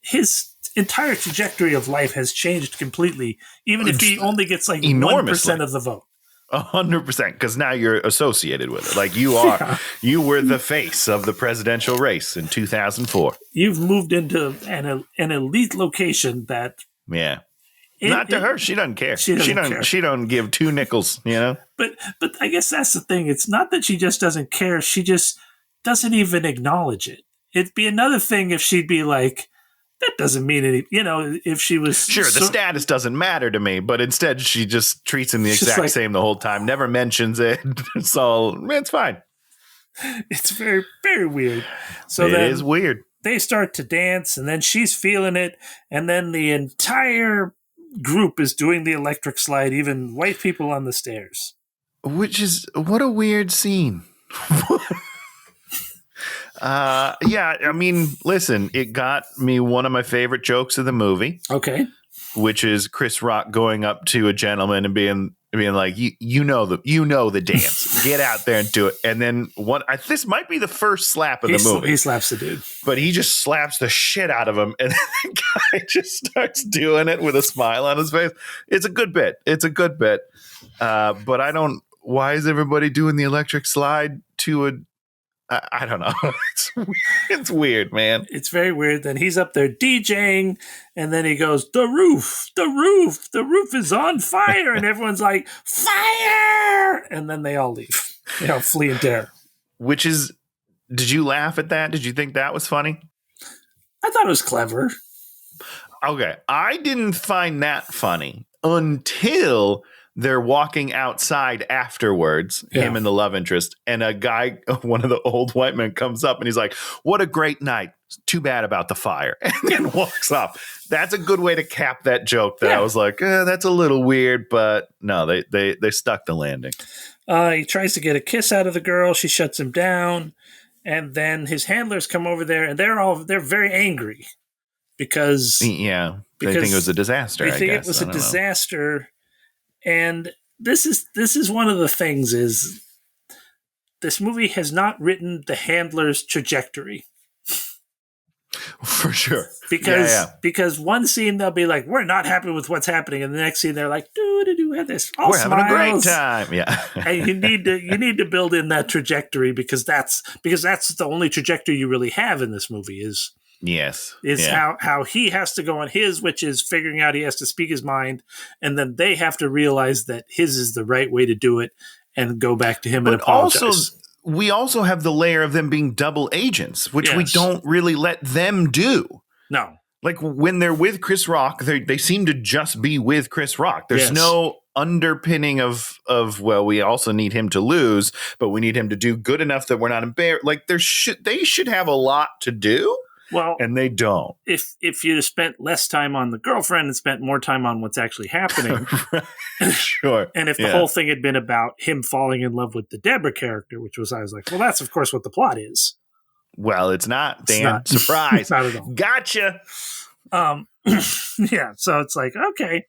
[SPEAKER 1] his entire trajectory of life has changed completely, even if he only gets like 1% of the vote.
[SPEAKER 2] 100%, because now you're associated with it. Like you are, you were the face of the presidential race in 2004.
[SPEAKER 1] You've moved into an elite location that.
[SPEAKER 2] Yeah. Not to her. She doesn't care. She don't give two nickels,
[SPEAKER 1] But I guess that's the thing. It's not that she just doesn't care. She just doesn't even acknowledge it. It'd be another thing if she'd be like, that doesn't mean any, if she was.
[SPEAKER 2] Sure, the status doesn't matter to me, but instead she just treats him the exact same the whole time, never mentions it. It's fine.
[SPEAKER 1] It's very, very weird. So
[SPEAKER 2] it is weird.
[SPEAKER 1] They start to dance, and then she's feeling it, and then the entire group is doing the electric slide, even white people on the stairs.
[SPEAKER 2] Which is, what a weird scene. Yeah, I mean, listen, it got me one of my favorite jokes of the movie.
[SPEAKER 1] Okay.
[SPEAKER 2] Which is Chris Rock going up to a gentleman and being like, you know the dance. Get out there and do it. And then this might be the first slap of the movie.
[SPEAKER 1] He slaps the dude. But
[SPEAKER 2] he just slaps the shit out of him, and the guy just starts doing it with a smile on his face. It's a good bit. But I don't. Why is everybody doing the electric slide to a? I don't know. It's weird, man.
[SPEAKER 1] It's very weird. Then he's up there DJing, and then he goes, the roof is on fire. And everyone's like, fire! And then they all leave. They all flee in terror.
[SPEAKER 2] Did you laugh at that? Did you think that was funny?
[SPEAKER 1] I thought it was clever.
[SPEAKER 2] Okay. I didn't find that funny until they're walking outside afterwards, him and the love interest, and a guy, one of the old white men, comes up and he's like, what a great night. Too bad about the fire. And then walks off. That's a good way to cap that joke that I was like, that's a little weird, but no, they stuck the landing.
[SPEAKER 1] He tries to get a kiss out of the girl. She shuts him down. And then his handlers come over there, and they're very angry because
[SPEAKER 2] they think it was a disaster.
[SPEAKER 1] They think it was a disaster. And this is one of the things is this movie has not written the handler's trajectory.
[SPEAKER 2] For sure.
[SPEAKER 1] Because one scene they'll be like, we're not happy with what's happening, and the next scene they're like, do have this. We're
[SPEAKER 2] having a great time. Yeah.
[SPEAKER 1] And you need to build in that trajectory because that's the only trajectory you really have in this movie is how he has to go on his, which is figuring out he has to speak his mind, and then they have to realize that his is the right way to do it and go back to him and apologize.
[SPEAKER 2] We also have the layer of them being double agents, which we don't really let them do.
[SPEAKER 1] No.
[SPEAKER 2] Like when they're with Chris Rock, they seem to just be with Chris Rock. There's no underpinning of, well, we also need him to lose, but we need him to do good enough that we're not embarrassed. Like they should have a lot to do.
[SPEAKER 1] Well,
[SPEAKER 2] and they don't.
[SPEAKER 1] If you'd have spent less time on the girlfriend and spent more time on what's actually happening.
[SPEAKER 2] Sure.
[SPEAKER 1] And if the whole thing had been about him falling in love with the Deborah character, I was like, well, that's of course what the plot is.
[SPEAKER 2] Well, it's not, Dan. Surprise.
[SPEAKER 1] Not at all.
[SPEAKER 2] Gotcha.
[SPEAKER 1] So it's like, okay.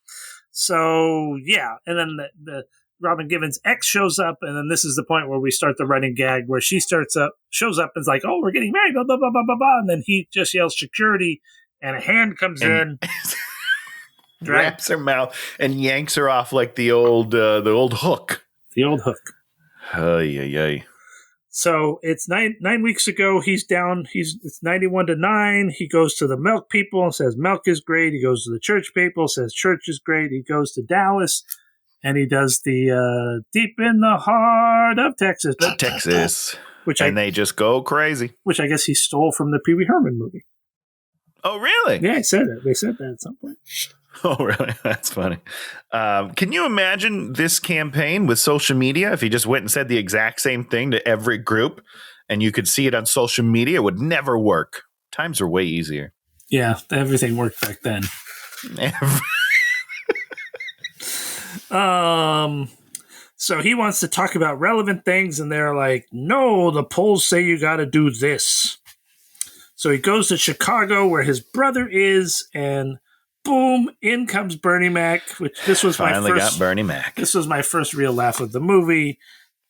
[SPEAKER 1] So, yeah. And then the Robin Givens' ex shows up, and then this is the point where we start the running gag where she shows up and is like, oh, we're getting married, blah, blah, blah, blah, blah, blah. And then he just yells security, and a hand comes in,
[SPEAKER 2] wraps her mouth, and yanks her off like the old hook.
[SPEAKER 1] The old hook.
[SPEAKER 2] Ay.
[SPEAKER 1] So it's nine weeks ago. He's down. It's 91-9. He goes to the milk people and says milk is great. He goes to the church people, says church is great. He goes to Dallas. And he does the deep in the heart of Texas.
[SPEAKER 2] They just go crazy.
[SPEAKER 1] Which I guess he stole from the Pee Wee Herman movie.
[SPEAKER 2] Oh, really?
[SPEAKER 1] Yeah, I said it. They said that at some point.
[SPEAKER 2] Oh, really? That's funny. Can you imagine this campaign with social media? If he just went and said the exact same thing to every group and you could see it on social media, it would never work. Times are way easier.
[SPEAKER 1] Yeah, everything worked back then. So he wants to talk about relevant things, and they're like, no, the polls say you got to do this. So he goes to Chicago where his brother is, and boom, in comes Bernie Mac, which this was
[SPEAKER 2] got Bernie Mac.
[SPEAKER 1] This was my first real laugh of the movie.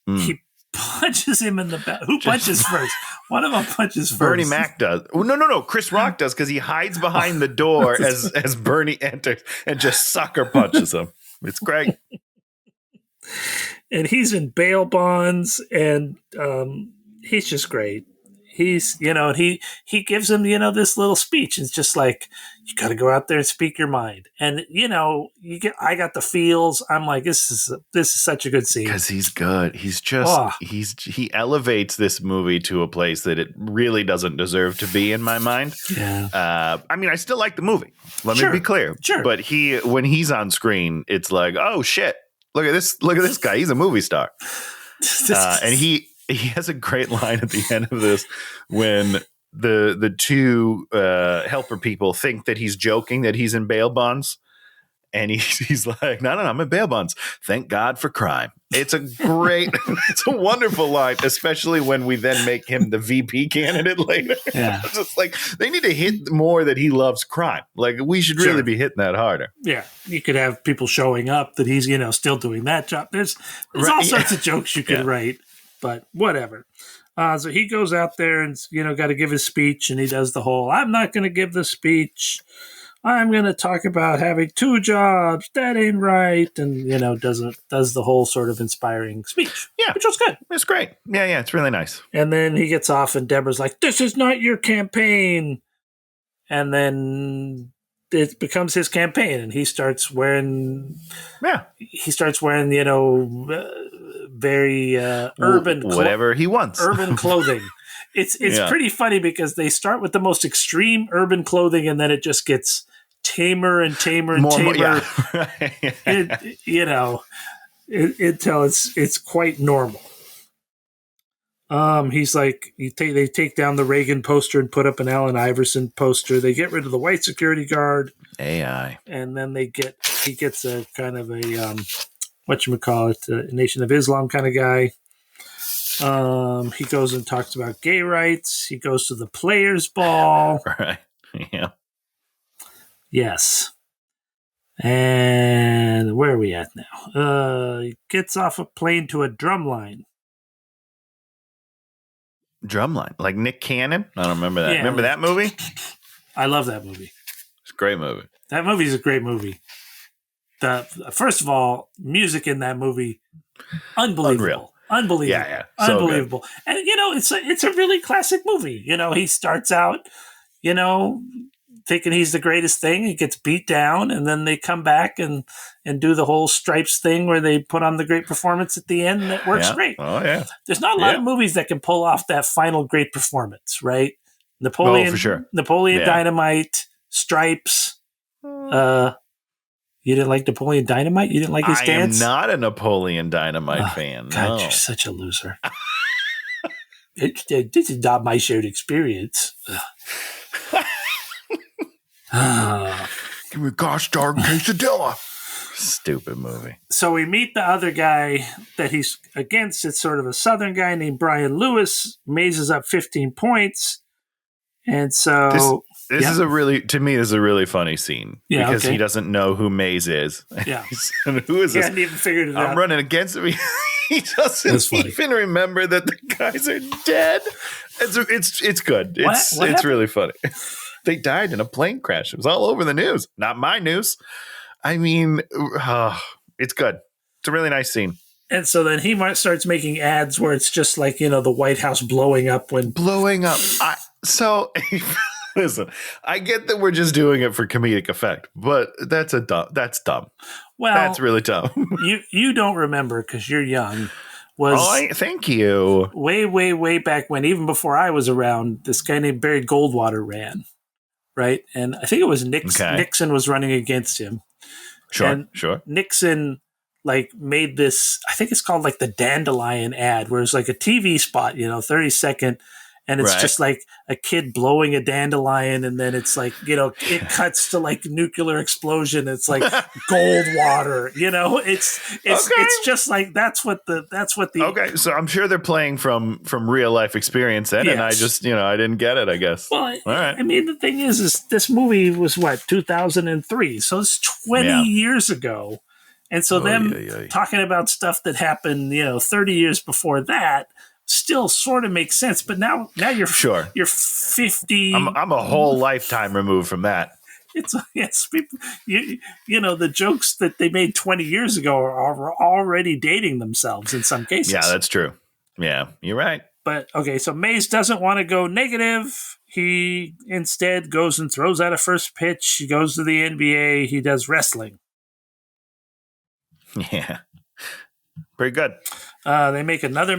[SPEAKER 1] He punches him in the back. Who punches first? One of them punches first.
[SPEAKER 2] Bernie Mac does. Oh, no. Chris Rock does because he hides behind the door as Bernie enters and just sucker punches him. It's great.
[SPEAKER 1] And he's in bail bonds, and he's just great. He's, and he gives him, this little speech. It's just like, you got to go out there and speak your mind. And, I got the feels. I'm like, this is such a good scene.
[SPEAKER 2] Because he's good. He's just, he elevates this movie to a place that it really doesn't deserve to be in my mind.
[SPEAKER 1] Yeah.
[SPEAKER 2] I still like the movie. Let me be clear.
[SPEAKER 1] Sure.
[SPEAKER 2] But when he's on screen, it's like, oh shit, look at this guy. He's a movie star. And he has a great line at the end of this when the two helper people think that he's joking that he's in bail bonds. And he's like, no, I'm in bail bonds. Thank God for crime. It's it's a wonderful line, especially when we then make him the VP candidate later.
[SPEAKER 1] Yeah.
[SPEAKER 2] It's just like, they need to hit more that he loves crime. Like, we should really be hitting that harder.
[SPEAKER 1] Yeah. You could have people showing up that he's, still doing that job. There's all sorts of jokes you could write. But whatever. So he goes out there and, got to give his speech. And he does the whole, I'm not going to give the speech. I'm going to talk about having 2 jobs. That ain't right. And, does the whole sort of inspiring speech.
[SPEAKER 2] Yeah.
[SPEAKER 1] Which was good.
[SPEAKER 2] It's great. Yeah. It's really nice.
[SPEAKER 1] And then he gets off and Deborah's like, this is not your campaign. And then it becomes his campaign. And he starts wearing, very urban
[SPEAKER 2] whatever he wants.
[SPEAKER 1] Urban clothing. It's pretty funny because they start with the most extreme urban clothing and then it just gets tamer and tamer and tamer. Until it's quite normal. He's like, they take down the Reagan poster and put up an Allen Iverson poster. They get rid of the white security guard.
[SPEAKER 2] AI.
[SPEAKER 1] And then he gets a kind of a whatchamacallit, a Nation of Islam kind of guy. He goes and talks about gay rights. He goes to the players' ball.
[SPEAKER 2] Right. Yeah.
[SPEAKER 1] Yes. And where are we at now? He gets off a plane to a drumline.
[SPEAKER 2] Drumline? Like Nick Cannon? I don't remember that.
[SPEAKER 1] Yeah.
[SPEAKER 2] Remember that movie?
[SPEAKER 1] I love that movie.
[SPEAKER 2] It's a great movie. That
[SPEAKER 1] movie is a great movie. First of all, music in that movie, unbelievable.
[SPEAKER 2] Unreal.
[SPEAKER 1] Unbelievable.
[SPEAKER 2] Yeah. So
[SPEAKER 1] unbelievable.
[SPEAKER 2] Good.
[SPEAKER 1] And, it's a really classic movie. He starts out, thinking he's the greatest thing. He gets beat down, and then they come back and do the whole Stripes thing where they put on the great performance at the end, and it works great.
[SPEAKER 2] Oh, yeah.
[SPEAKER 1] There's not a lot of movies that can pull off that final great performance, right? Napoleon,
[SPEAKER 2] for sure.
[SPEAKER 1] Napoleon Dynamite, Stripes. You didn't like Napoleon Dynamite? You didn't like his dance?
[SPEAKER 2] I am not a Napoleon Dynamite fan.
[SPEAKER 1] God, you're such a loser. This is not my shared experience.
[SPEAKER 2] Give me a gosh darn quesadilla. Stupid movie.
[SPEAKER 1] So we meet the other guy that he's against. It's sort of a Southern guy named Brian Lewis. Mazes up 15 points. And so...
[SPEAKER 2] This is this is a really funny scene because he doesn't know who Maze is.
[SPEAKER 1] Yeah.
[SPEAKER 2] Who is this?
[SPEAKER 1] He hadn't even figured it out.
[SPEAKER 2] I'm running against him. He doesn't even remember that the guys are dead. It's good. It's really funny. They died in a plane crash. It was all over the news. Not my news. I mean, it's good. It's a really nice scene.
[SPEAKER 1] And so then he starts making ads where it's just like, the White House blowing up.
[SPEAKER 2] Listen, I get that we're just doing it for comedic effect, but that's dumb.
[SPEAKER 1] Well,
[SPEAKER 2] that's really dumb.
[SPEAKER 1] you don't remember because you're young.
[SPEAKER 2] Thank you.
[SPEAKER 1] Way, way, way back when, even before I was around, this guy named Barry Goldwater ran, right? And I think it was Nixon was running against him.
[SPEAKER 2] Sure.
[SPEAKER 1] Nixon made this, I think it's called the Dandelion ad, where it's like a TV spot, 30-second. And it's just like a kid blowing a dandelion, and then it's it cuts to nuclear explosion. It's like gold water, It's just like that's what the
[SPEAKER 2] okay. So I'm sure they're playing from real life experience then, and I just I didn't get it. I guess.
[SPEAKER 1] Well,
[SPEAKER 2] all right.
[SPEAKER 1] I mean, the thing is this movie was 2003, so it's 20 years ago, And so talking about stuff that happened, 30 years before that still sort of makes sense. But now you're
[SPEAKER 2] sure.
[SPEAKER 1] You're 50.
[SPEAKER 2] I'm a whole lifetime removed from that.
[SPEAKER 1] It's people, the jokes that they made 20 years ago are already dating themselves in some cases.
[SPEAKER 2] Yeah, that's true. Yeah, you're right.
[SPEAKER 1] But okay, so Mays doesn't want to go negative. He instead goes and throws out a first pitch. He goes to the NBA. He does wrestling.
[SPEAKER 2] Yeah. Pretty good.
[SPEAKER 1] They make another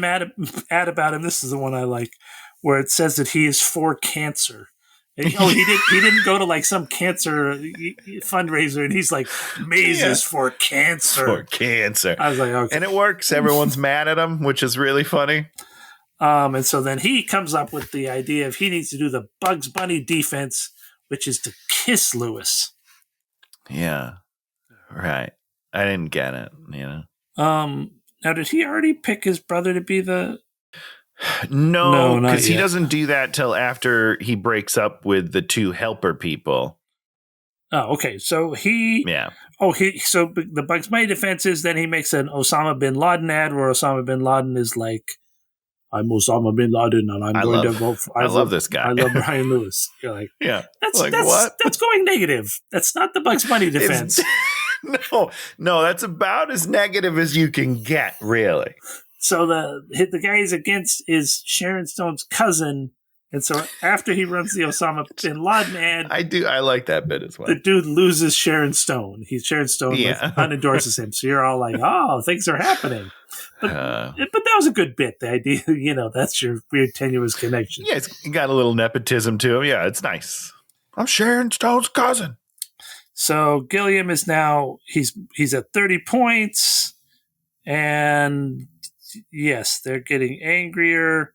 [SPEAKER 1] ad about him. This is the one I like, where it says that he is for cancer. He didn't go to like some cancer fundraiser, and he's like, Mays is for cancer.
[SPEAKER 2] For cancer.
[SPEAKER 1] I was like, okay.
[SPEAKER 2] And it works. Everyone's mad at him, which is really funny.
[SPEAKER 1] And so then he comes up with the idea of he needs to do the Bugs Bunny defense, which is to kiss Lewis.
[SPEAKER 2] Yeah. Right. I didn't get it,
[SPEAKER 1] Now, did he already pick his brother to be the...
[SPEAKER 2] No, because he doesn't do that till after he breaks up with the two helper people.
[SPEAKER 1] Oh, okay. So he...
[SPEAKER 2] Yeah.
[SPEAKER 1] So the Bugs Bunny defense is then he makes an Osama bin Laden ad where Osama bin Laden is like, I'm Osama bin Laden and I'm going to vote for...
[SPEAKER 2] I love this guy.
[SPEAKER 1] I love Brian Lewis. You're like...
[SPEAKER 2] Yeah.
[SPEAKER 1] That's
[SPEAKER 2] what?
[SPEAKER 1] That's going negative. That's not the Bugs Bunny defense.
[SPEAKER 2] No, that's about as negative as you can get, really.
[SPEAKER 1] So the guy he's against is Sharon Stone's cousin, and so after he runs the Osama bin Laden ad,
[SPEAKER 2] I like that bit as well.
[SPEAKER 1] The dude loses Sharon Stone. Sharon Stone unendorses him. So you're all like, "Oh, things are happening." But that was a good bit. The idea, that's your weird tenuous connection.
[SPEAKER 2] Yeah, it's got a little nepotism to him. Yeah, it's nice. I'm Sharon Stone's cousin.
[SPEAKER 1] So Gilliam is now he's at 30 points, and yes, they're getting angrier.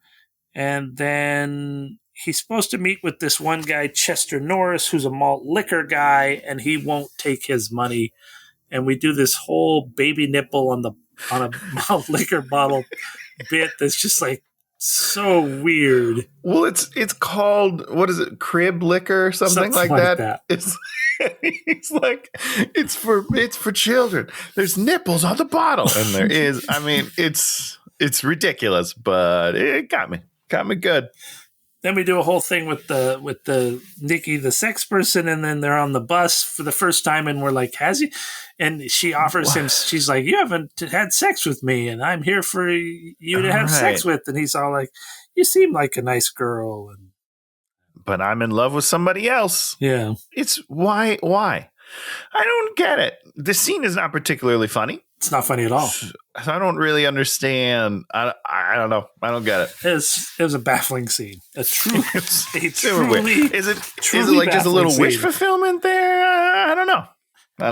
[SPEAKER 1] And then he's supposed to meet with this one guy, Chester Norris, who's a malt liquor guy, and he won't take his money. And we do this whole baby nipple on a malt liquor bottle bit that's just like so weird.
[SPEAKER 2] Well, it's called, what is it, crib liquor or something like that? It's like it's for children. There's nipples on the bottle, and there is. I mean, it's ridiculous, but it got me good.
[SPEAKER 1] Then we do a whole thing with the Nikki, the sex person, and then they're on the bus for the first time, and we're like, has he? And she offers him. She's like, you haven't had sex with me, and I'm here for you to have sex with. And he's all like, you seem like a nice girl,
[SPEAKER 2] but I'm in love with somebody else.
[SPEAKER 1] Yeah.
[SPEAKER 2] It's why? I don't get it. The scene is not particularly funny.
[SPEAKER 1] It's not funny at all.
[SPEAKER 2] I don't really understand. I don't know. I don't get it.
[SPEAKER 1] It was a baffling scene. Is it
[SPEAKER 2] like just a little wish fulfillment there? I don't know. I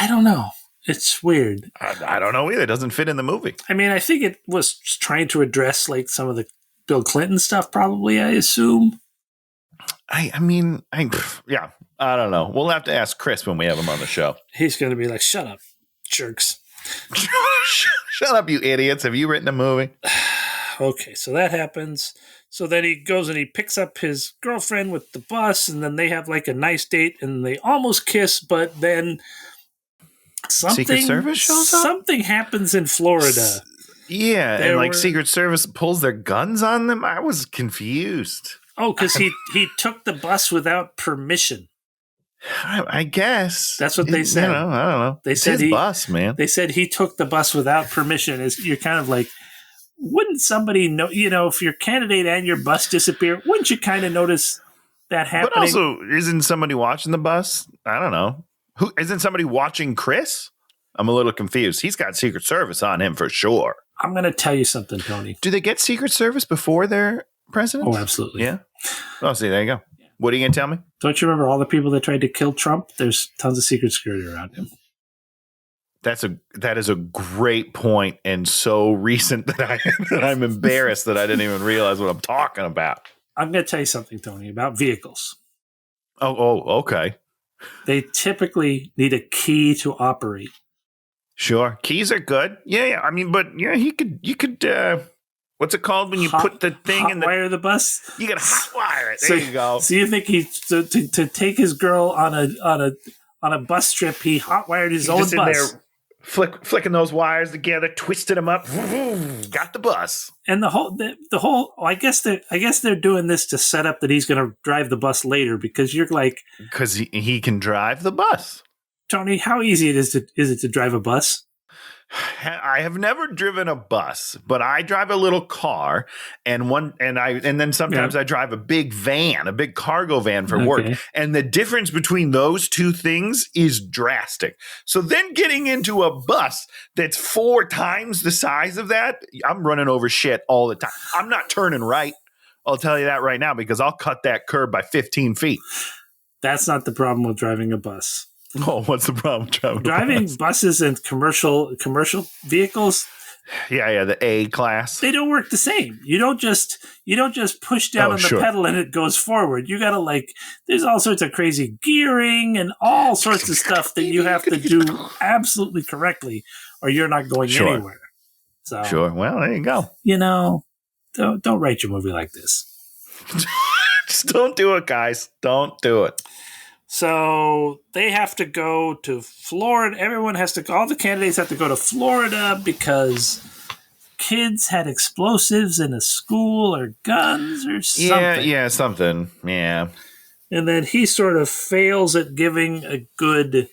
[SPEAKER 2] don't know.
[SPEAKER 1] It's weird.
[SPEAKER 2] I don't know either. It doesn't fit in the movie.
[SPEAKER 1] I mean, I think it was trying to address like some of the Bill Clinton stuff, probably, I assume.
[SPEAKER 2] I don't know. We'll have to ask Chris when we have him on the show.
[SPEAKER 1] He's going to be like, shut up, jerks.
[SPEAKER 2] Shut up, you idiots. Have you written a movie?
[SPEAKER 1] Okay, so that happens. So then he goes and he picks up his girlfriend with the bus, and then they have like a nice date, and they almost kiss, but then
[SPEAKER 2] Secret Service shows up?
[SPEAKER 1] Something happens in Florida.
[SPEAKER 2] Yeah, and Secret Service pulls their guns on them. I was confused.
[SPEAKER 1] Oh, because he took the bus without permission.
[SPEAKER 2] I guess
[SPEAKER 1] that's what they said.
[SPEAKER 2] I don't know.
[SPEAKER 1] They said
[SPEAKER 2] his bus, man.
[SPEAKER 1] They said he took the bus without permission. You're kind of like, wouldn't somebody know? If your candidate and your bus disappear, wouldn't you kind of notice that happening?
[SPEAKER 2] But also, isn't somebody watching the bus? I don't know. Who isn't somebody watching Chris? I'm a little confused. He's got Secret Service on him for sure.
[SPEAKER 1] I'm going to tell you something, Tony.
[SPEAKER 2] Do they get Secret Service before they're president?
[SPEAKER 1] Oh, absolutely.
[SPEAKER 2] Yeah. Oh, see, there you go. What are you going to tell me?
[SPEAKER 1] Don't you remember all the people that tried to kill Trump? There's tons of secret security around him.
[SPEAKER 2] That is a great point, and so recent that I'm embarrassed that I didn't even realize what I'm talking about.
[SPEAKER 1] I'm going to tell you something, Tony, about vehicles.
[SPEAKER 2] Oh, okay.
[SPEAKER 1] They typically need a key to operate.
[SPEAKER 2] Sure, keys are good. Yeah. I mean, but yeah, you could. What's it called when you put the thing in the
[SPEAKER 1] wire the bus?
[SPEAKER 2] You can hot wire it. There you go.
[SPEAKER 1] So you think to take his girl on on a bus trip. He hotwired his own
[SPEAKER 2] just
[SPEAKER 1] bus.
[SPEAKER 2] in there flicking those wires together, twisted them up, got the bus.
[SPEAKER 1] And the whole. I guess they're doing this to set up that he's going to drive the bus later, because you're like,
[SPEAKER 2] because he can drive the bus.
[SPEAKER 1] Tony, how easy is it to drive a bus?
[SPEAKER 2] I have never driven a bus, but I drive a little car, and then sometimes I drive a big van, a big cargo van for work. And the difference between those two things is drastic. So then getting into a bus that's 4 times the size of that, I'm running over shit all the time. I'm not turning right. I'll tell you that right now, because I'll cut that curb by 15 feet.
[SPEAKER 1] That's not the problem with driving a bus.
[SPEAKER 2] Oh, what's the problem with
[SPEAKER 1] driving buses and commercial vehicles?
[SPEAKER 2] Yeah, the A class.
[SPEAKER 1] They don't work the same. You don't just push down on the pedal and it goes forward. You got to there's all sorts of crazy gearing and all sorts of stuff that you have to do absolutely correctly, or you're not going anywhere. So
[SPEAKER 2] sure. Well, there you go.
[SPEAKER 1] Don't write your movie like this.
[SPEAKER 2] Just don't do it, guys. Don't do it.
[SPEAKER 1] So they have to go to Florida. All the candidates have to go to Florida because kids had explosives in a school or guns or something.
[SPEAKER 2] Yeah, something. Yeah.
[SPEAKER 1] And then he sort of fails at giving a good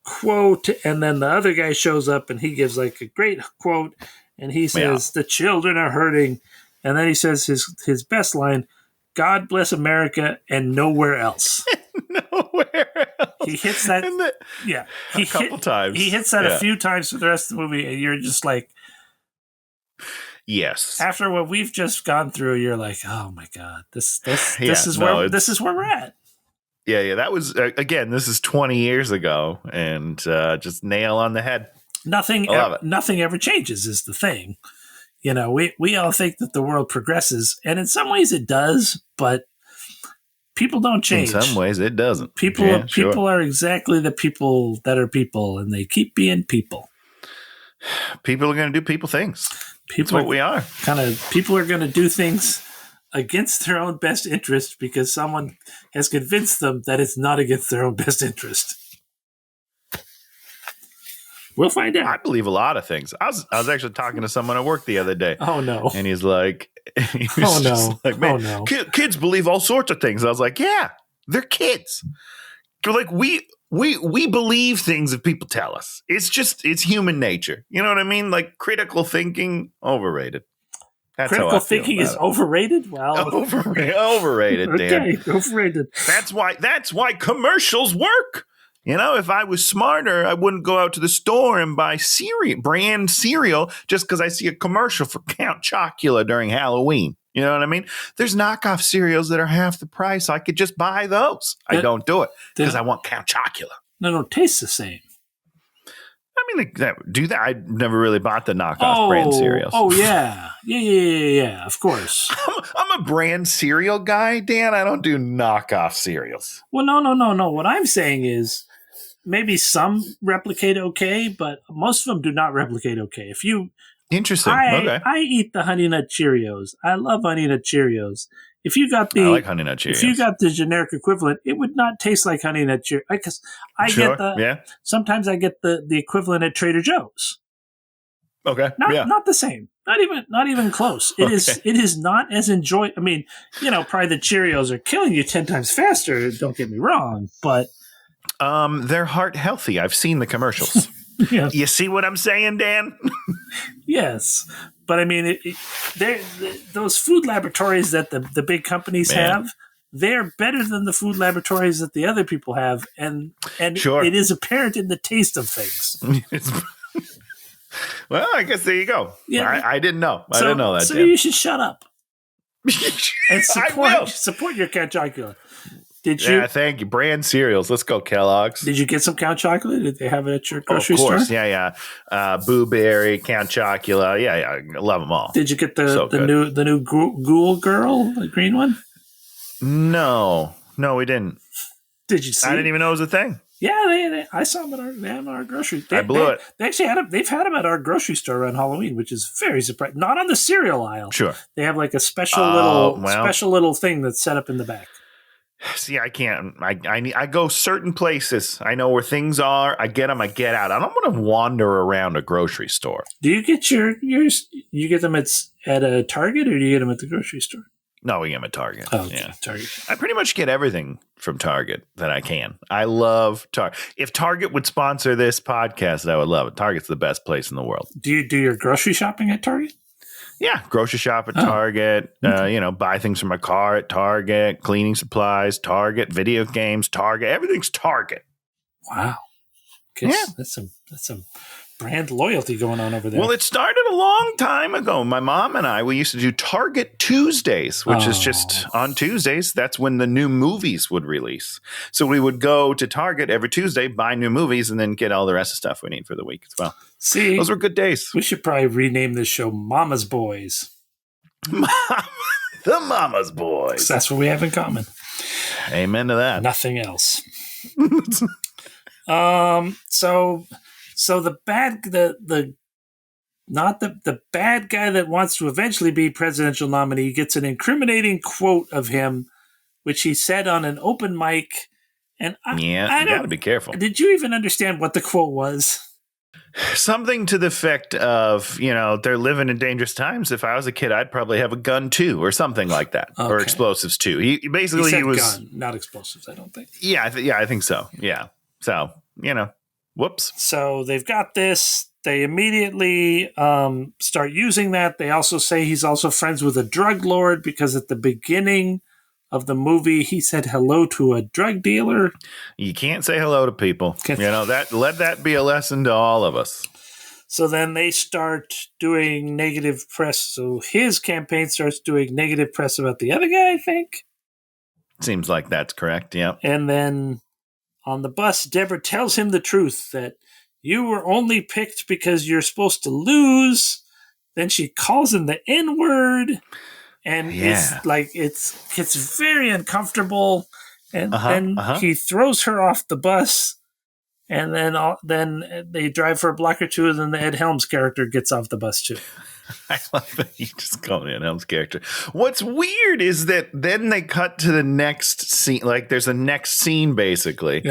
[SPEAKER 1] quote. And then the other guy shows up and he gives a great quote. And he says, the children are hurting. And then he says his best line, God bless America and nowhere else.
[SPEAKER 2] Nowhere else.
[SPEAKER 1] He hits that.
[SPEAKER 2] A couple times.
[SPEAKER 1] He hits that a few times for the rest of the movie, and you're just like,
[SPEAKER 2] yes.
[SPEAKER 1] After what we've just gone through, you're like, oh my god, this is where we're at.
[SPEAKER 2] Yeah. That was again. This is 20 years ago, and just nail on the head.
[SPEAKER 1] Nothing ever changes is the thing. We all think that the world progresses, and in some ways it does, but people don't change.
[SPEAKER 2] In some ways it doesn't.
[SPEAKER 1] People are exactly the people that are people, and they keep being people.
[SPEAKER 2] People are going to do people things. That's what we are.
[SPEAKER 1] People are going to do things against their own best interest because someone has convinced them that it's not against their own best interest. We'll find out.
[SPEAKER 2] I believe a lot of things. I was actually talking to someone at work the other day.
[SPEAKER 1] Oh no!
[SPEAKER 2] And he's like, man, kids believe all sorts of things. I was like, yeah, they're kids. They're like, we believe things that people tell us. It's human nature. You know what I mean? Like critical thinking, overrated. That's
[SPEAKER 1] critical thinking is overrated. Well,
[SPEAKER 2] overrated. Dan.
[SPEAKER 1] Okay, overrated.
[SPEAKER 2] That's why commercials work. If I was smarter, I wouldn't go out to the store and buy brand cereal just because I see a commercial for Count Chocula during Halloween. You know what I mean? There's knockoff cereals that are half the price. I could just buy those. I don't do it because I want Count Chocula.
[SPEAKER 1] No, don't taste the same.
[SPEAKER 2] I mean, do that. I never really bought the knockoff brand cereals.
[SPEAKER 1] Oh, yeah. Of course.
[SPEAKER 2] I'm a brand cereal guy, Dan. I don't do knockoff cereals.
[SPEAKER 1] Well, no. What I'm saying is maybe some replicate okay, but most of them do not replicate okay.
[SPEAKER 2] Interesting. Okay.
[SPEAKER 1] I eat the Honey Nut Cheerios. I love Honey Nut Cheerios. If you got
[SPEAKER 2] I like Honey Nut Cheerios.
[SPEAKER 1] If you got the generic equivalent, it would not taste like Honey Nut Cheerios. Because sometimes I get the equivalent at Trader Joe's.
[SPEAKER 2] Okay.
[SPEAKER 1] Not the same. Not even close. It is not as enjoyable. I mean, probably the Cheerios are killing you 10 times faster. Don't get me wrong, but
[SPEAKER 2] they're heart healthy. I've seen the commercials.
[SPEAKER 1] Yeah.
[SPEAKER 2] You see what I'm saying, Dan?
[SPEAKER 1] Yes. But I mean, those food laboratories that the big companies have, they're better than the food laboratories that the other people have. And
[SPEAKER 2] sure.
[SPEAKER 1] It is apparent in the taste of things.
[SPEAKER 2] Well, I guess there you go. Yeah. I didn't know. I didn't know that.
[SPEAKER 1] So you should shut up. And support your Count Chocula. Did you?
[SPEAKER 2] Yeah, thank you. Brand cereals. Let's go, Kellogg's.
[SPEAKER 1] Did you get some Count Chocula? Did they have it at your grocery store?
[SPEAKER 2] Of course, yeah. Boo Berry, Count Chocula. Yeah, I love them all.
[SPEAKER 1] Did you get the new Ghoul Girl, the green one?
[SPEAKER 2] No, we didn't.
[SPEAKER 1] Did you see?
[SPEAKER 2] I didn't even know it was a thing.
[SPEAKER 1] Yeah, I saw them at our grocery.
[SPEAKER 2] I blew it.
[SPEAKER 1] They actually had them. They've had them at our grocery store around Halloween, which is very surprising. Not on the cereal aisle.
[SPEAKER 2] Sure.
[SPEAKER 1] They have like a special little thing that's set up in the back.
[SPEAKER 2] See, I can't. I go certain places. I know where things are. I get them. I get out. I don't want to wander around a grocery store.
[SPEAKER 1] Do you get yours? You get them at a Target, or do you get them at the grocery store?
[SPEAKER 2] No, we get them at Target.
[SPEAKER 1] Oh, okay. Yeah, Target.
[SPEAKER 2] I pretty much get everything from Target that I can. I love Target. If Target would sponsor this podcast, I would love it. Target's the best place in the world.
[SPEAKER 1] Do you do your grocery shopping at Target?
[SPEAKER 2] Yeah, grocery shop at Target, okay. Buy things for my car at Target, cleaning supplies, Target, video games, Target, everything's Target.
[SPEAKER 1] Wow. Yeah. That's some brand loyalty going on over there.
[SPEAKER 2] Well, it started a long time ago. My mom and we used to do Target Tuesdays, which is just on Tuesdays. That's when the new movies would release. So we would go to Target every Tuesday, buy new movies, and then get all the rest of stuff we need for the week as well.
[SPEAKER 1] See,
[SPEAKER 2] those were good days.
[SPEAKER 1] We should probably rename this show Mama's Boys.
[SPEAKER 2] The Mama's Boys.
[SPEAKER 1] That's what we have in common.
[SPEAKER 2] Amen to that.
[SPEAKER 1] Nothing else. So the bad guy that wants to eventually be presidential nominee gets an incriminating quote of him, which he said on an open mic. And I
[SPEAKER 2] you got to be careful.
[SPEAKER 1] Did you even understand what the quote was?
[SPEAKER 2] Something to the effect of, they're living in dangerous times. If I was a kid, I'd probably have a gun too, or something like that, or explosives too. He was
[SPEAKER 1] gun, not explosives. I don't think.
[SPEAKER 2] Yeah, I think so. Yeah. So whoops.
[SPEAKER 1] So they've got this. They immediately start using that. They also say he's also friends with a drug lord because at the beginning of the movie, he said hello to a drug dealer.
[SPEAKER 2] You can't say hello to people. Let that be a lesson to all of us.
[SPEAKER 1] So then they start doing negative press. So his campaign starts doing negative press about the other guy, I think.
[SPEAKER 2] Seems like that's correct, yeah.
[SPEAKER 1] And then on the bus, Deborah tells him the truth that you were only picked because you're supposed to lose. Then she calls him the N-word. And it gets very uncomfortable, and then he throws her off the bus, and then they drive for a block or two, and then the Ed Helms character gets off the bus too.
[SPEAKER 2] I love that you just called Ed Helms character. What's weird is that then they cut to the next scene, like there's a next scene basically,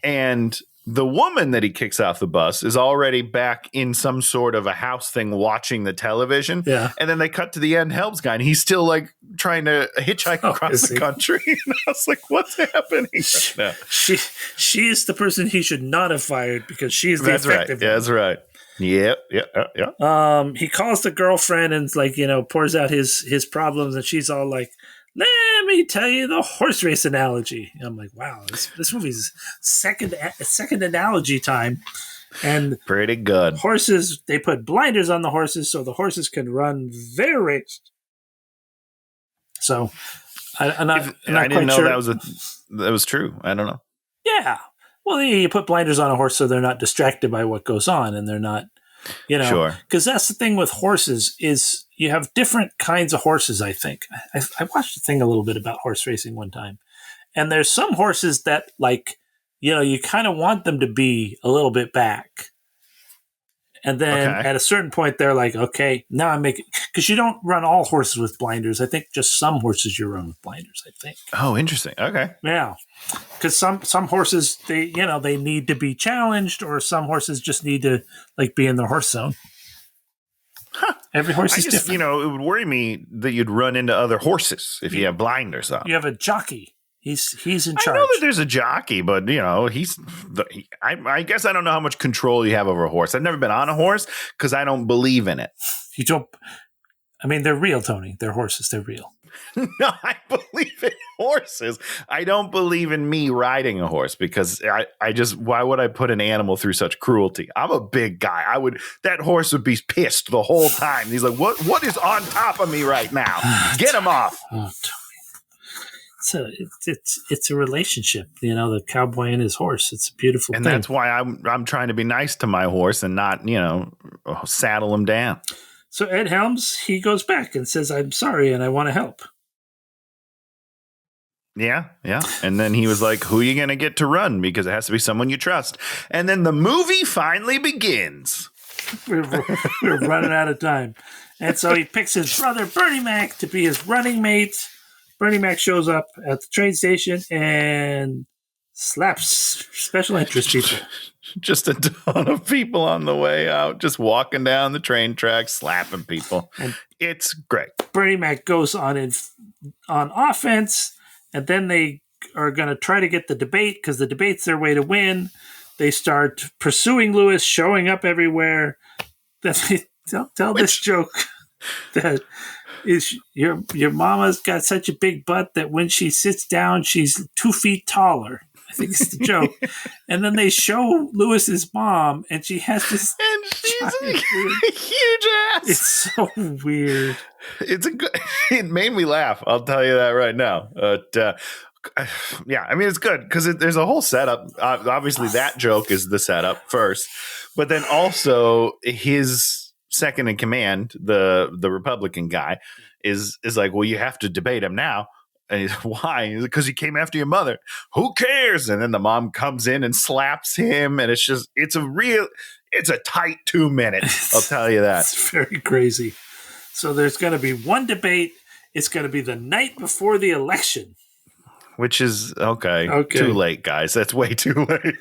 [SPEAKER 2] and the woman that he kicks off the bus is already back in some sort of a house thing watching the television. Yeah. And then they cut to the Ed Helms guy and he's still like trying to hitchhike across the country. And I was like, what's happening?
[SPEAKER 1] She is the person he should not have fired because she's the effective one.
[SPEAKER 2] That's right. Yeah.
[SPEAKER 1] He calls the girlfriend and pours out his problems, and she's all like, let me tell you the horse race analogy. And I'm like, wow, this movie's second analogy time. And
[SPEAKER 2] pretty good.
[SPEAKER 1] Horses, they put blinders on the horses so the horses can run their race. So I didn't know
[SPEAKER 2] that was true. I don't know.
[SPEAKER 1] Yeah. Well, you put blinders on a horse so they're not distracted by what goes on, and they're not,
[SPEAKER 2] Sure.
[SPEAKER 1] Because that's the thing with horses is you have different kinds of horses, I think. I watched a thing a little bit about horse racing one time, and there's some horses that, you kind of want them to be a little bit back. And then at a certain point, they're like, okay, now I'm making, because you don't run all horses with blinders. I think just some horses you run with blinders, I think.
[SPEAKER 2] Oh, interesting. Okay.
[SPEAKER 1] Yeah. Because some horses, they need to be challenged, or some horses just need to be in the horse zone.
[SPEAKER 2] Huh.
[SPEAKER 1] Every horse is different.
[SPEAKER 2] It would worry me that you'd run into other horses if you have blinders on.
[SPEAKER 1] You have a jockey. He's in charge.
[SPEAKER 2] I know that there's a jockey, but I guess I don't know how much control you have over a horse. I've never been on a horse because I don't believe in it.
[SPEAKER 1] You don't. I mean, they're real, Tony. They're horses. They're real.
[SPEAKER 2] No, I believe in horses. I don't believe in me riding a horse because why would I put an animal through such cruelty? I'm a big guy. That horse would be pissed the whole time. He's like, what is on top of me right now? Get him off.
[SPEAKER 1] Oh, Tony. It's a relationship, the cowboy and his horse. It's a beautiful thing.
[SPEAKER 2] And that's why I'm trying to be nice to my horse and not, saddle him down.
[SPEAKER 1] So Ed Helms, he goes back and says, I'm sorry and I want to help.
[SPEAKER 2] Yeah. And then he was like, who are you going to get to run? Because it has to be someone you trust. And then the movie finally begins.
[SPEAKER 1] We're running out of time. And so he picks his brother, Bernie Mac, to be his running mate. Bernie Mac shows up at the train station and slaps special interest people.
[SPEAKER 2] Just a ton of people on the way out, just walking down the train tracks, slapping people.
[SPEAKER 1] And
[SPEAKER 2] it's great.
[SPEAKER 1] Bernie Mac goes on offense, and then they are going to try to get the debate because the debate's their way to win. They start pursuing Lewis, showing up everywhere. Then they tell this joke that is your mama's got such a big butt that when she sits down, she's 2 feet taller. I think it's the joke. And then they show Lewis's mom, and she has this.
[SPEAKER 2] And she's a huge ass.
[SPEAKER 1] It's so weird.
[SPEAKER 2] It made me laugh. I'll tell you that right now. Yeah, I mean, it's good because there's a whole setup. Obviously, that joke is the setup first, but then also his second in command, the Republican guy, is like, well, you have to debate him now. And he's why? He's because he came after your mother. Who cares? And then the mom comes in and slaps him, and it's a tight 2 minutes. I'll tell you that.
[SPEAKER 1] It's very crazy. So there's going to be one debate. It's going to be the night before the election.
[SPEAKER 2] Which is okay. Too late, guys. That's way too late.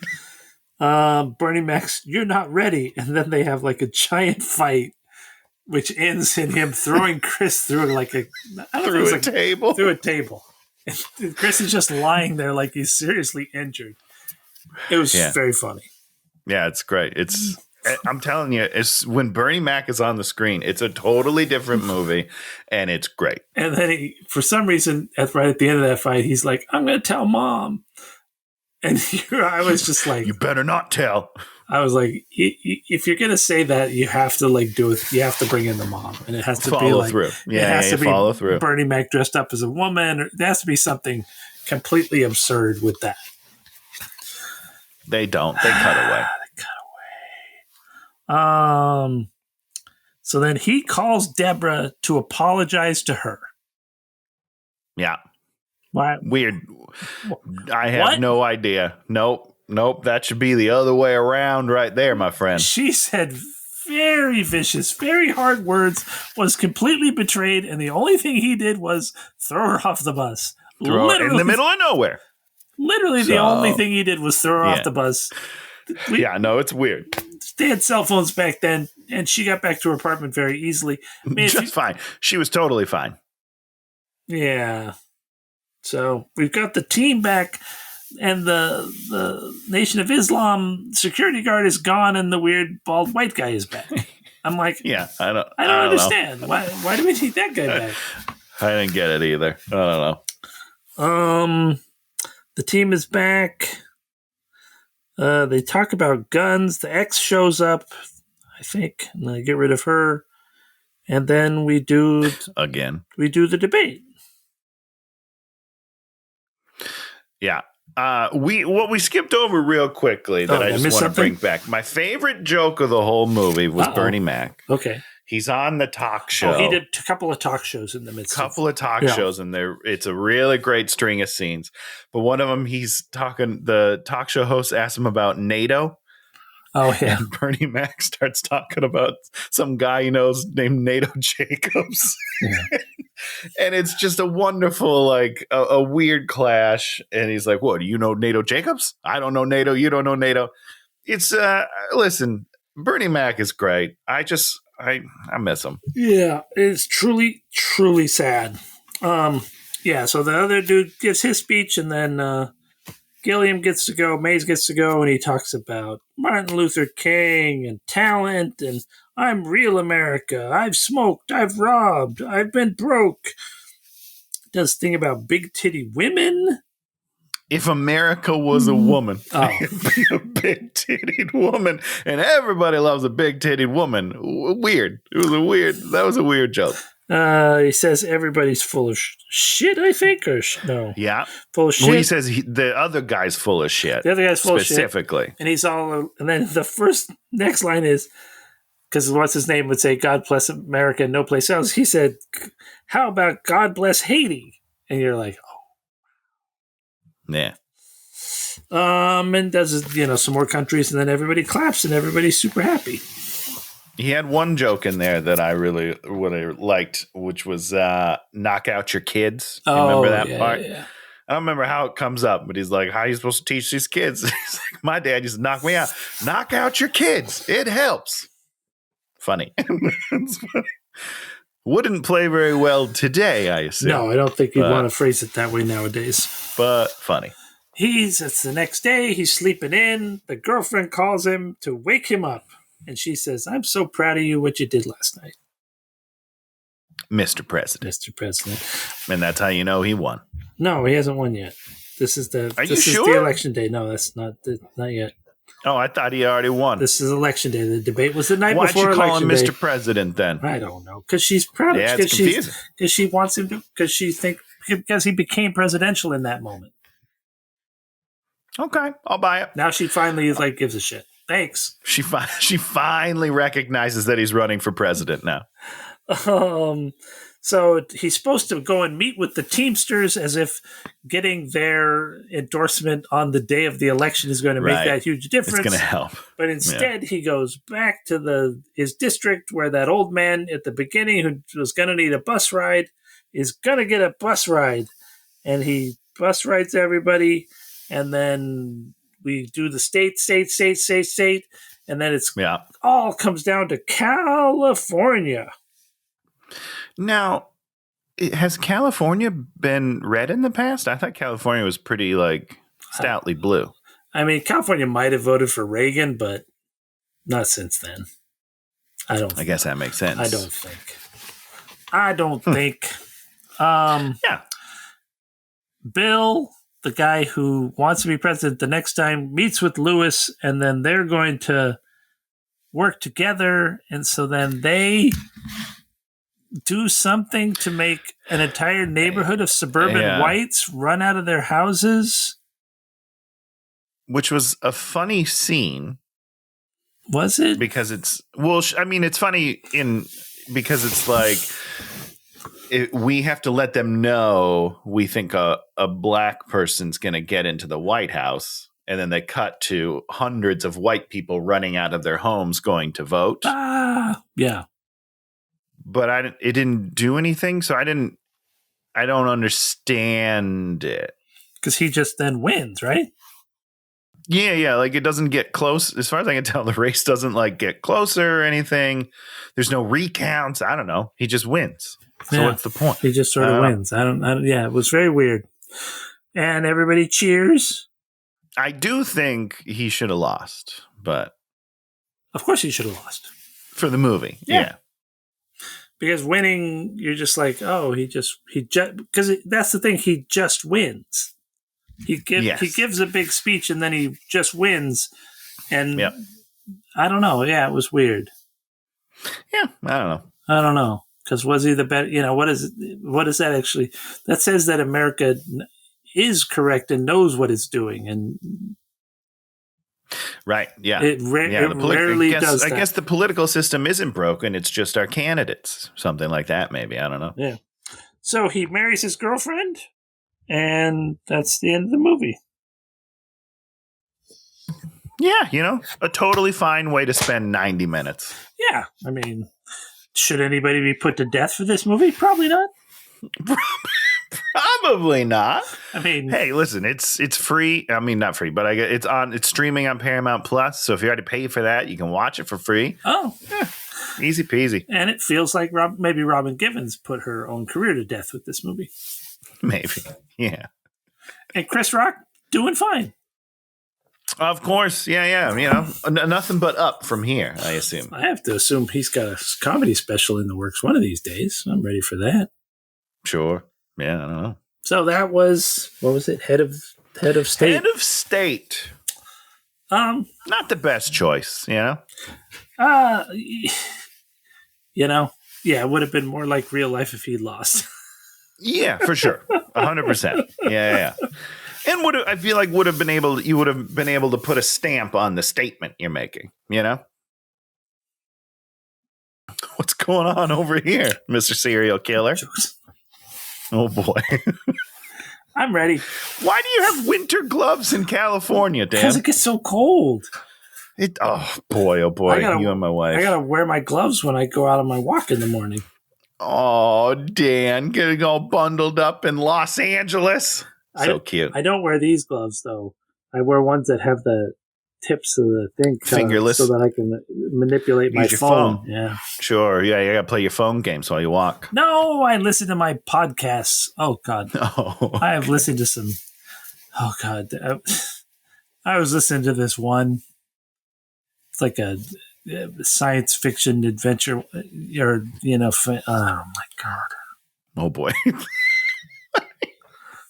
[SPEAKER 1] Bernie Mac's, you're not ready. And then they have like a giant fight, which ends in him throwing Chris through like a
[SPEAKER 2] table.
[SPEAKER 1] Through a table. And Chris is just lying there like he's seriously injured. It was very funny.
[SPEAKER 2] Yeah, it's great. I'm telling you, it's when Bernie Mac is on the screen, it's a totally different movie, and it's great.
[SPEAKER 1] And then for some reason, right at the end of that fight, he's like, "I'm going to tell Mom," and I was just like,
[SPEAKER 2] "You better not tell."
[SPEAKER 1] I was like, "If you're going to say that, you have to like do it. You have to bring in the mom, and it has to
[SPEAKER 2] follow
[SPEAKER 1] be like
[SPEAKER 2] through. Yeah,
[SPEAKER 1] it has to be
[SPEAKER 2] follow through.
[SPEAKER 1] Bernie Mac dressed up as a woman. Or there has to be something completely absurd with that."
[SPEAKER 2] They don't. They cut away.
[SPEAKER 1] So then he calls Deborah to apologize to her.
[SPEAKER 2] Yeah.
[SPEAKER 1] Why?
[SPEAKER 2] Weird. I have no idea. Nope. That should be the other way around right there, my friend.
[SPEAKER 1] She said very vicious, very hard words, was completely betrayed, and the only thing he did was throw her off the bus.
[SPEAKER 2] Throw her in the middle of nowhere.
[SPEAKER 1] Literally the only thing he did was throw her off the bus.
[SPEAKER 2] It's weird.
[SPEAKER 1] They had cell phones back then, and she got back to her apartment very easily.
[SPEAKER 2] Fine. She was totally fine.
[SPEAKER 1] Yeah. So we've got the team back, and the Nation of Islam security guard is gone, and the weird bald white guy is back. I'm like,
[SPEAKER 2] yeah, I don't
[SPEAKER 1] understand. Why do we need that guy back?
[SPEAKER 2] I didn't get it either. I don't
[SPEAKER 1] know. The team is back. They talk about guns. The ex shows up, I think, and they get rid of her. And then we do the debate.
[SPEAKER 2] Yeah. What we skipped over real quickly that I just want to bring back. My favorite joke of the whole movie was Bernie Mac.
[SPEAKER 1] Okay.
[SPEAKER 2] He's on the talk show.
[SPEAKER 1] He did a couple of talk shows in the midst.
[SPEAKER 2] Shows, and it's a really great string of scenes. But one of them, he's talking. The talk show host asks him about NATO.
[SPEAKER 1] Oh yeah.
[SPEAKER 2] And Bernie Mac starts talking about some guy he knows named NATO Jacobs. Yeah. And it's just a wonderful, like a weird clash. And he's like, "What? Do you know NATO Jacobs? I don't know NATO. You don't know NATO." It's listen, Bernie Mac is great. I miss him.
[SPEAKER 1] Yeah, it's truly, truly sad. Yeah, so the other dude gives his speech, and then Gilliam gets to go, Mays gets to go, and he talks about Martin Luther King and talent, and I'm real America. I've smoked, I've robbed, I've been broke. Does thing about big titty women.
[SPEAKER 2] If America was a woman, it'd be a big-titted woman, and everybody loves a big-titted woman. Weird. That was a weird joke.
[SPEAKER 1] He says everybody's full of shit, I think, or no?
[SPEAKER 2] Yeah.
[SPEAKER 1] Full of shit.
[SPEAKER 2] Well, he says the other guy's full of shit.
[SPEAKER 1] The other guy's full of shit.
[SPEAKER 2] Specifically.
[SPEAKER 1] And he's all, and then the next line is, because what's his name would say, "God bless America, no place else." He said, "How about God bless Haiti?" And you're like, oh.
[SPEAKER 2] Yeah.
[SPEAKER 1] And does some more countries, and then everybody claps, and everybody's super happy.
[SPEAKER 2] He had one joke in there that I really would have liked, which was knock out your kids. You remember that part?
[SPEAKER 1] Yeah.
[SPEAKER 2] I don't remember how it comes up, but he's like, how are you supposed to teach these kids? He's like, my dad used to knock me out. Knock out your kids. It helps. Funny. It's funny. Wouldn't play very well today, I assume.
[SPEAKER 1] No, I don't think you'd want to phrase it that way nowadays.
[SPEAKER 2] But funny.
[SPEAKER 1] It's the next day. He's sleeping in. The girlfriend calls him to wake him up. And she says, I'm so proud of you, what you did last night.
[SPEAKER 2] Mr. President.
[SPEAKER 1] Mr. President.
[SPEAKER 2] And that's how you know he won.
[SPEAKER 1] No, he hasn't won yet. This is the election day. No, that's not yet.
[SPEAKER 2] Oh, I thought he already won.
[SPEAKER 1] This is election day. The debate was the night before
[SPEAKER 2] election day. Why'd you call him Mr.
[SPEAKER 1] Day.
[SPEAKER 2] President then?
[SPEAKER 1] I don't know. Because she's proud of him. Because she wants him to, because he became presidential in that moment.
[SPEAKER 2] Okay, I'll buy it.
[SPEAKER 1] Now she finally is like, gives a shit. Thanks.
[SPEAKER 2] She finally recognizes that he's running for president now.
[SPEAKER 1] So he's supposed to go and meet with the Teamsters as if getting their endorsement on the day of the election is going to make that huge difference.
[SPEAKER 2] It's going to help.
[SPEAKER 1] But instead, he goes back to his district where that old man at the beginning who was going to need a bus ride is going to get a bus ride. And he bus rides everybody. And then we do the state. And then it's all comes down to California.
[SPEAKER 2] Now, has California been red in the past? I thought California was pretty, stoutly blue.
[SPEAKER 1] I mean, California might have voted for Reagan, but not since then. I
[SPEAKER 2] guess that makes sense.
[SPEAKER 1] I don't think.
[SPEAKER 2] Yeah.
[SPEAKER 1] Bill, the guy who wants to be president the next time, meets with Lewis, and then they're going to work together. And so then they do something to make an entire neighborhood of suburban whites run out of their houses.
[SPEAKER 2] Which was a funny scene.
[SPEAKER 1] Was it?
[SPEAKER 2] Because it's funny because it's like we have to let them know we think a black person's going to get into the White House, and then they cut to hundreds of white people running out of their homes going to vote.
[SPEAKER 1] Yeah.
[SPEAKER 2] But it didn't do anything, so I don't understand it.
[SPEAKER 1] Because he just then wins, right?
[SPEAKER 2] Yeah, it doesn't get close. As far as I can tell, the race doesn't get closer or anything. There's no recounts. I don't know. He just wins. So what's the point?
[SPEAKER 1] He just sort of wins. It was very weird. And everybody cheers.
[SPEAKER 2] I do think he should have lost, but
[SPEAKER 1] of course he should have lost.
[SPEAKER 2] For the movie. Yeah.
[SPEAKER 1] Because winning, you're just like, oh, because that's the thing, he just wins. He gives a big speech and then he just wins. And I don't know. Yeah, it was weird.
[SPEAKER 2] Yeah, I
[SPEAKER 1] don't know. Because was he the better? What is that actually? That says that America is correct and knows what it's doing. And
[SPEAKER 2] right, yeah.
[SPEAKER 1] It rarely does that.
[SPEAKER 2] I guess the political system isn't broken. It's just our candidates. Something like that, maybe. I don't know.
[SPEAKER 1] Yeah. So he marries his girlfriend, and that's the end of the movie.
[SPEAKER 2] Yeah, a totally fine way to spend 90 minutes.
[SPEAKER 1] Yeah. I mean, should anybody be put to death for this movie? Probably not.
[SPEAKER 2] Probably not.
[SPEAKER 1] I mean,
[SPEAKER 2] hey, listen, it's free. I mean, not free, but it's streaming on Paramount Plus. So if you had to pay for that, you can watch it for free.
[SPEAKER 1] Oh,
[SPEAKER 2] yeah, easy peasy.
[SPEAKER 1] And it feels like maybe Robin Givens put her own career to death with this movie.
[SPEAKER 2] Maybe, yeah.
[SPEAKER 1] And Chris Rock doing fine.
[SPEAKER 2] Of course, yeah. Nothing but up from here, I assume.
[SPEAKER 1] I have to assume he's got a comedy special in the works one of these days. I'm ready for that.
[SPEAKER 2] Sure. Yeah, I don't know.
[SPEAKER 1] So that was, what was it? Head of State.
[SPEAKER 2] Head of State. Not the best choice,
[SPEAKER 1] yeah, it would have been more like real life if he lost.
[SPEAKER 2] Yeah, for sure. 100%. Yeah. And I feel like you would have been able to put a stamp on the statement you're making, What's going on over here, Mr. Serial Killer? Oh boy.
[SPEAKER 1] I'm ready.
[SPEAKER 2] Why do you have winter gloves in California, Dan?
[SPEAKER 1] Because it gets so cold.
[SPEAKER 2] Oh boy, you and my wife.
[SPEAKER 1] I gotta wear my gloves when I go out on my walk in the morning.
[SPEAKER 2] Oh, Dan, getting all bundled up in Los Angeles. So cute.
[SPEAKER 1] I don't wear these gloves though. I wear ones that have the tips of the thing,
[SPEAKER 2] fingerless,
[SPEAKER 1] so that I can manipulate my phone. Yeah,
[SPEAKER 2] sure. Yeah, you gotta play your phone games while you walk.
[SPEAKER 1] No, I listen to my podcasts. Oh God, I have listened to some. Oh God, I was listening to this one. It's like a science fiction adventure, or oh my God.
[SPEAKER 2] Oh boy.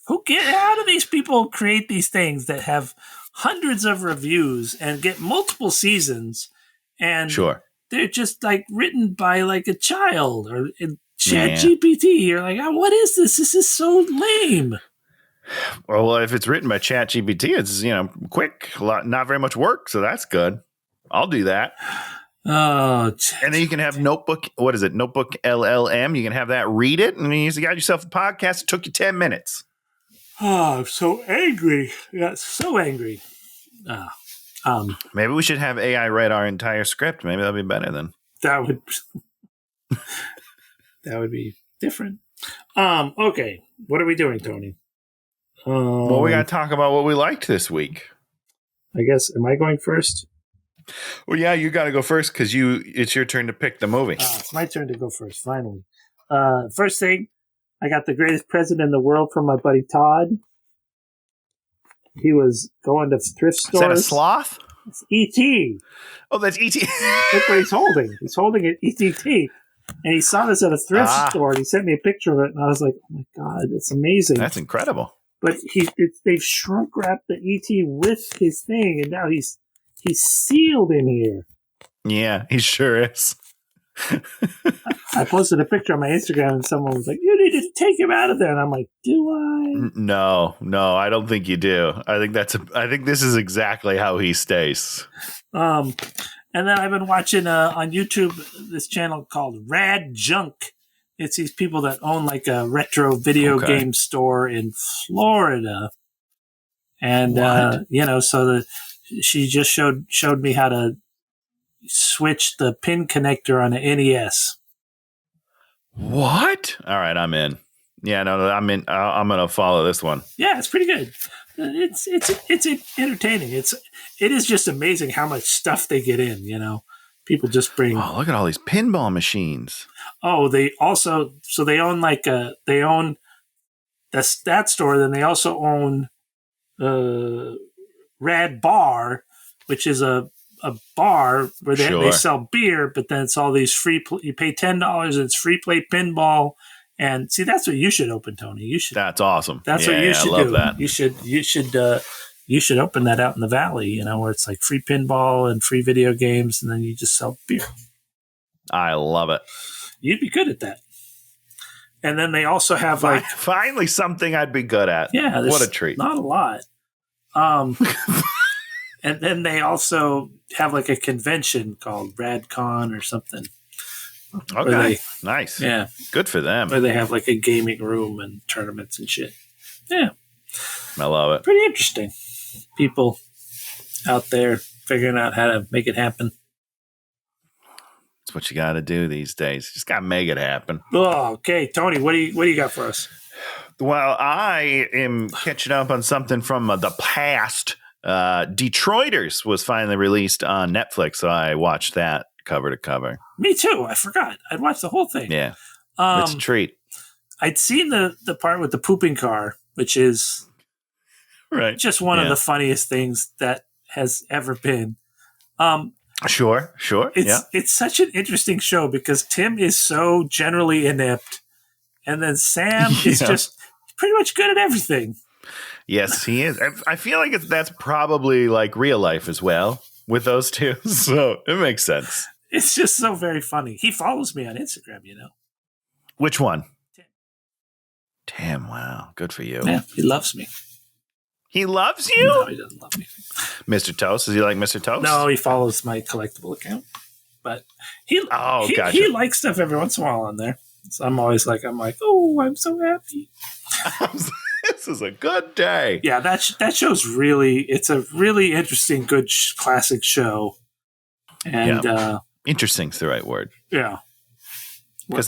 [SPEAKER 1] How do these people create these things that have hundreds of reviews and get multiple seasons? And
[SPEAKER 2] sure,
[SPEAKER 1] they're just like written by like a child or ChatGPT. You're like, oh, what is this? This is so lame.
[SPEAKER 2] Well, if it's written by ChatGPT, it's quick, not very much work, so that's good. I'll do that.
[SPEAKER 1] Oh,
[SPEAKER 2] and then you can have Notebook. What is it? Notebook LLM. You can have that read it, and you got yourself a podcast. It took you 10 minutes.
[SPEAKER 1] Oh, I'm so angry. I got so angry.
[SPEAKER 2] Maybe we should have AI write our entire script. Maybe that'd be better then.
[SPEAKER 1] That would be different. Okay. What are we doing, Tony?
[SPEAKER 2] Well, we got to talk about what we liked this week.
[SPEAKER 1] I guess. Am I going first?
[SPEAKER 2] Well, yeah, you got to go first because it's your turn to pick the movie.
[SPEAKER 1] It's my turn to go first, finally. First thing, I got The Greatest Present in the World from my buddy Todd. He was going to thrift stores.
[SPEAKER 2] Is that a sloth?
[SPEAKER 1] It's E.T.
[SPEAKER 2] Oh, that's E.T.
[SPEAKER 1] Look what he's holding. He's holding an E.T. And he saw this at a thrift store, and he sent me a picture of it, and I was like, oh my God, that's amazing.
[SPEAKER 2] That's incredible.
[SPEAKER 1] But they've shrunk wrapped the E.T. with his thing, and now he's sealed in here.
[SPEAKER 2] Yeah, he sure is.
[SPEAKER 1] I posted a picture on my Instagram, and someone was like, you need to take him out of there. And I'm like, do I?
[SPEAKER 2] No, I don't think you do. I think this is exactly how he stays.
[SPEAKER 1] And then I've been watching on YouTube this channel called Rad Junk. It's these people that own like a retro video game store in Florida. And, she just showed me how to switch the pin connector on an NES.
[SPEAKER 2] What? All right, I'm in. Yeah, no, I'm in. I'm gonna follow this one.
[SPEAKER 1] Yeah, it's pretty good. It's entertaining. It is just amazing how much stuff they get in. People just bring.
[SPEAKER 2] Oh, look at all these pinball machines.
[SPEAKER 1] Oh, they also they own they own that store. Then they also own Rad Bar, which is a bar where they sell beer, but then it's all these free. You pay $10 and it's free play pinball. And see, that's what you should open, Tony. You should.
[SPEAKER 2] That's awesome.
[SPEAKER 1] That's what you should do.
[SPEAKER 2] I love that.
[SPEAKER 1] You should open that out in the valley. Where it's like free pinball and free video games, and then you just sell beer.
[SPEAKER 2] I love it.
[SPEAKER 1] You'd be good at that. And then they also have
[SPEAKER 2] finally something I'd be good at.
[SPEAKER 1] Yeah,
[SPEAKER 2] what a treat.
[SPEAKER 1] Not a lot. And then they also have like a convention called RadCon or something.
[SPEAKER 2] Okay, nice.
[SPEAKER 1] Yeah.
[SPEAKER 2] Good for them.
[SPEAKER 1] Where they have like a gaming room and tournaments and shit. Yeah.
[SPEAKER 2] I love it.
[SPEAKER 1] Pretty interesting. People out there figuring out how to make it happen.
[SPEAKER 2] That's what you got to do these days. Just got to make it happen.
[SPEAKER 1] Oh, okay. Tony, what do you got for us?
[SPEAKER 2] Well, I am catching up on something from the past. Detroiters was finally released on Netflix, so I watched that cover to cover.
[SPEAKER 1] Me too. I forgot. I'd watched the whole thing.
[SPEAKER 2] Yeah. It's a treat.
[SPEAKER 1] I'd seen the part with the pooping car, which is just one of the funniest things that has ever been.
[SPEAKER 2] Sure.
[SPEAKER 1] It's such an interesting show because Tim is so generally inept, and then Sam is just pretty much good at everything.
[SPEAKER 2] Yes, he is. I feel like that's probably like real life as well with those two, so it makes sense.
[SPEAKER 1] It's just so very funny. He follows me on Instagram,
[SPEAKER 2] Which one? Tim, wow. Good for you.
[SPEAKER 1] Yeah, he loves me.
[SPEAKER 2] He loves you?
[SPEAKER 1] No, he doesn't love me.
[SPEAKER 2] Mr. Toast? Does he like Mr. Toast?
[SPEAKER 1] No, he follows my collectible account. But he likes stuff every once in a while on there. So I'm like, oh, I'm so happy.
[SPEAKER 2] This is a good day.
[SPEAKER 1] Yeah, that show's really, it's a really interesting, good classic show. And
[SPEAKER 2] Interesting's the right word.
[SPEAKER 1] Yeah.
[SPEAKER 2] Because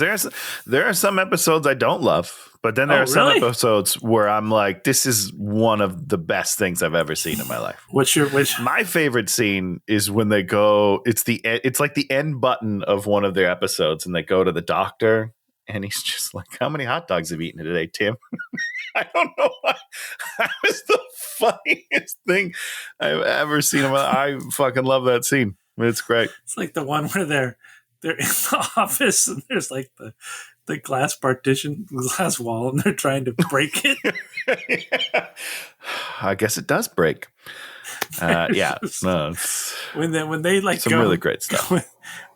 [SPEAKER 2] there are some episodes I don't love, but then there are some episodes where I'm like, this is one of the best things I've ever seen in my life.
[SPEAKER 1] My
[SPEAKER 2] favorite scene is when they go, it's like the end button of one of their episodes, and they go to the doctor, and he's just like, how many hot dogs have you eaten today, Tim? I don't know why. That was the funniest thing I've ever seen. I fucking love that scene. It's great.
[SPEAKER 1] It's like the one where they're in the office and there's like the glass wall, and they're trying to break it.
[SPEAKER 2] Yeah. I guess it does break. Yeah. No,
[SPEAKER 1] when they like
[SPEAKER 2] some really great stuff.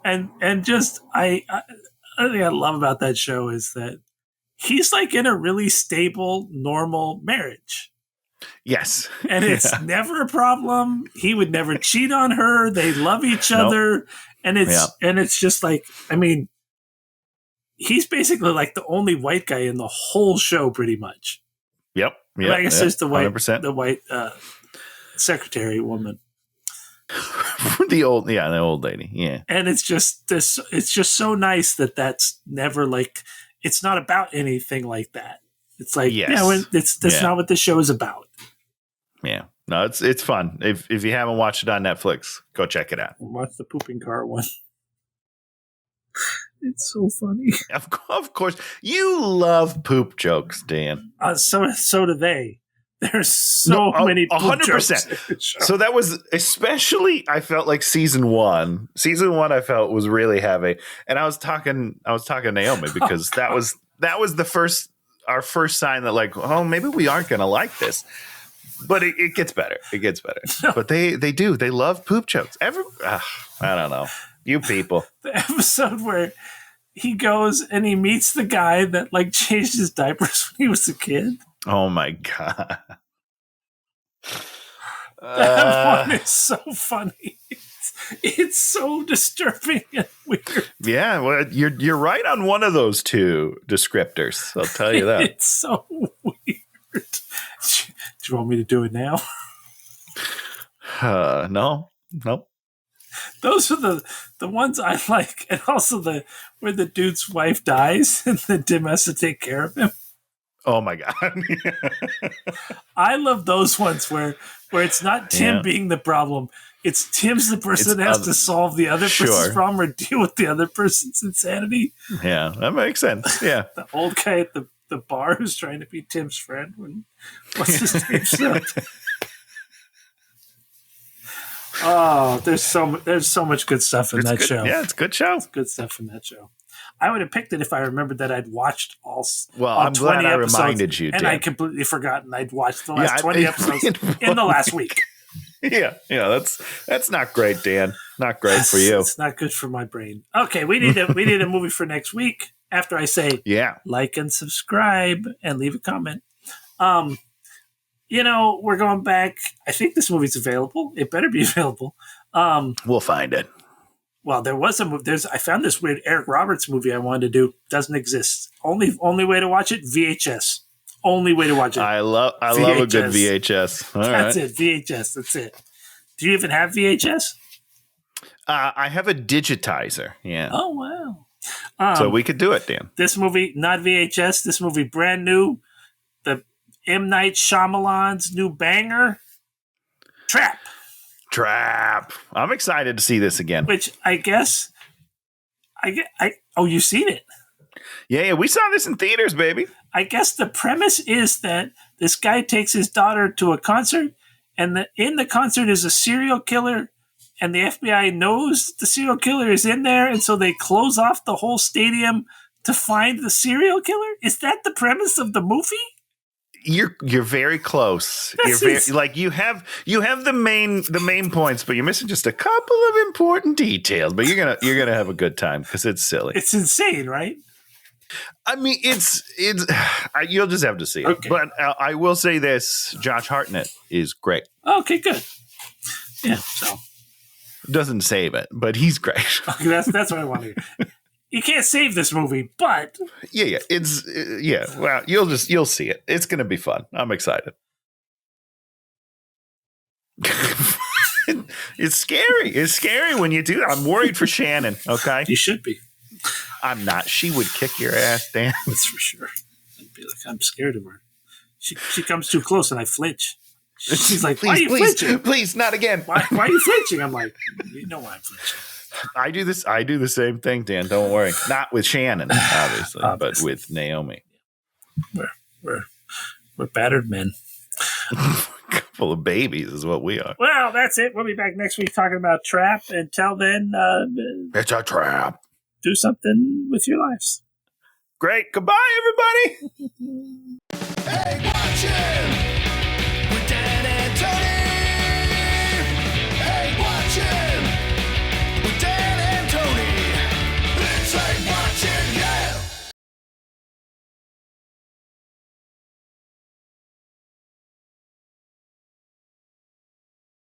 [SPEAKER 1] And just I think I love about that show is that he's like in a really stable, normal marriage.
[SPEAKER 2] Yes.
[SPEAKER 1] And it's never a problem. He would never cheat on her. They love each other. And it's just like, I mean, he's basically like the only white guy in the whole show, pretty much.
[SPEAKER 2] Yep.
[SPEAKER 1] I guess there's the
[SPEAKER 2] 100%.
[SPEAKER 1] white secretary woman.
[SPEAKER 2] the old lady. Yeah.
[SPEAKER 1] And it's just so nice that that's never like, it's not about anything like that. It's like, that's not what this show is about.
[SPEAKER 2] Yeah. No, it's fun. If you haven't watched it on Netflix, go check it out.
[SPEAKER 1] Watch the pooping car one. It's so funny.
[SPEAKER 2] Of course. You love poop jokes, Dan.
[SPEAKER 1] So do they. There's so many poop 100%. Jokes.
[SPEAKER 2] So that was especially, I felt like season one. Season one I felt was really heavy. And I was talking to Naomi because that was our first sign that like, oh, maybe we aren't going to like this. But it gets better. It gets better. No. But they do. They love poop jokes. I don't know. You people.
[SPEAKER 1] The episode where he goes and he meets the guy that like changed his diapers when he was a kid.
[SPEAKER 2] Oh my God.
[SPEAKER 1] That one is so funny. It's so disturbing and weird.
[SPEAKER 2] Yeah, well, you're right on one of those two descriptors. I'll tell you that.
[SPEAKER 1] It's so weird. Do you want me to do it now?
[SPEAKER 2] No. Nope.
[SPEAKER 1] Those are the ones I like, and also where the dude's wife dies and then Tim has to take care of him.
[SPEAKER 2] Oh my God.
[SPEAKER 1] I love those ones where it's not Tim being the problem. It's Tim's the person that has to solve the other person's problem or deal with the other person's insanity.
[SPEAKER 2] Yeah, that makes sense. Yeah.
[SPEAKER 1] The old guy at the bar who's trying to be Tim's friend. What's his name? Oh, there's so much good stuff in that show.
[SPEAKER 2] Yeah, it's a good show.
[SPEAKER 1] It's good stuff in that show. I would have picked it if I remembered that I'd watched all
[SPEAKER 2] I'm
[SPEAKER 1] 20
[SPEAKER 2] glad I
[SPEAKER 1] episodes,
[SPEAKER 2] reminded you,
[SPEAKER 1] and I completely forgotten I'd watched the last 20 episodes in the last week.
[SPEAKER 2] Yeah, that's not great, Dan. Not great for you.
[SPEAKER 1] It's not good for my brain. Okay, we need a movie for next week. After I say like and subscribe and leave a comment. We're going back. I think this movie's available. It better be available.
[SPEAKER 2] We'll find it.
[SPEAKER 1] Well, there was a movie. I found this weird Eric Roberts movie I wanted to do. Doesn't exist. Only way to watch it, VHS. Only way to watch it.
[SPEAKER 2] I love a good VHS.
[SPEAKER 1] That's it. VHS. That's it. Do you even have VHS?
[SPEAKER 2] I have a digitizer. Yeah.
[SPEAKER 1] Oh wow.
[SPEAKER 2] So we could do it, Dan.
[SPEAKER 1] This movie, not VHS. This movie, brand new. The M. Night Shyamalan's new banger, Trap.
[SPEAKER 2] I'm excited to see this again.
[SPEAKER 1] Which I guess, you've seen it?
[SPEAKER 2] Yeah, we saw this in theaters, baby.
[SPEAKER 1] I guess the premise is that this guy takes his daughter to a concert, and in the concert is a serial killer, and the FBI knows the serial killer is in there, and so they close off the whole stadium to find the serial killer. Is that the premise of the movie?
[SPEAKER 2] You're very close. You have the main points, but you're missing just a couple of important details. But you're gonna have a good time because it's silly.
[SPEAKER 1] It's insane, right?
[SPEAKER 2] I mean, it's you'll just have to see it. Okay. But I will say this: Josh Hartnett is great.
[SPEAKER 1] Okay, good. Yeah, so
[SPEAKER 2] doesn't save it, but he's great.
[SPEAKER 1] Okay, that's what I want to hear. You can't save this movie, but
[SPEAKER 2] Yeah. It's Well, you'll see it. It's going to be fun. I'm excited. It's scary. It's scary when you do. I'm worried for Shannon. Okay,
[SPEAKER 1] you should be.
[SPEAKER 2] I'm not. She would kick your ass, Dan.
[SPEAKER 1] That's for sure. I'd be like, I'm scared of her. She comes too close and I flinch. She's like, why are you flinching?
[SPEAKER 2] Please, not again.
[SPEAKER 1] Why are you flinching? I'm like, you know why I'm flinching.
[SPEAKER 2] I do the same thing, Dan. Don't worry. Not with Shannon, obviously. But with Naomi.
[SPEAKER 1] We're battered men.
[SPEAKER 2] Couple of babies is what we are.
[SPEAKER 1] Well, that's it. We'll be back next week talking about Trap. Until then,
[SPEAKER 2] It's a trap.
[SPEAKER 1] do something with your lives.
[SPEAKER 2] Great. Goodbye, everybody.
[SPEAKER 3] Hey, watching!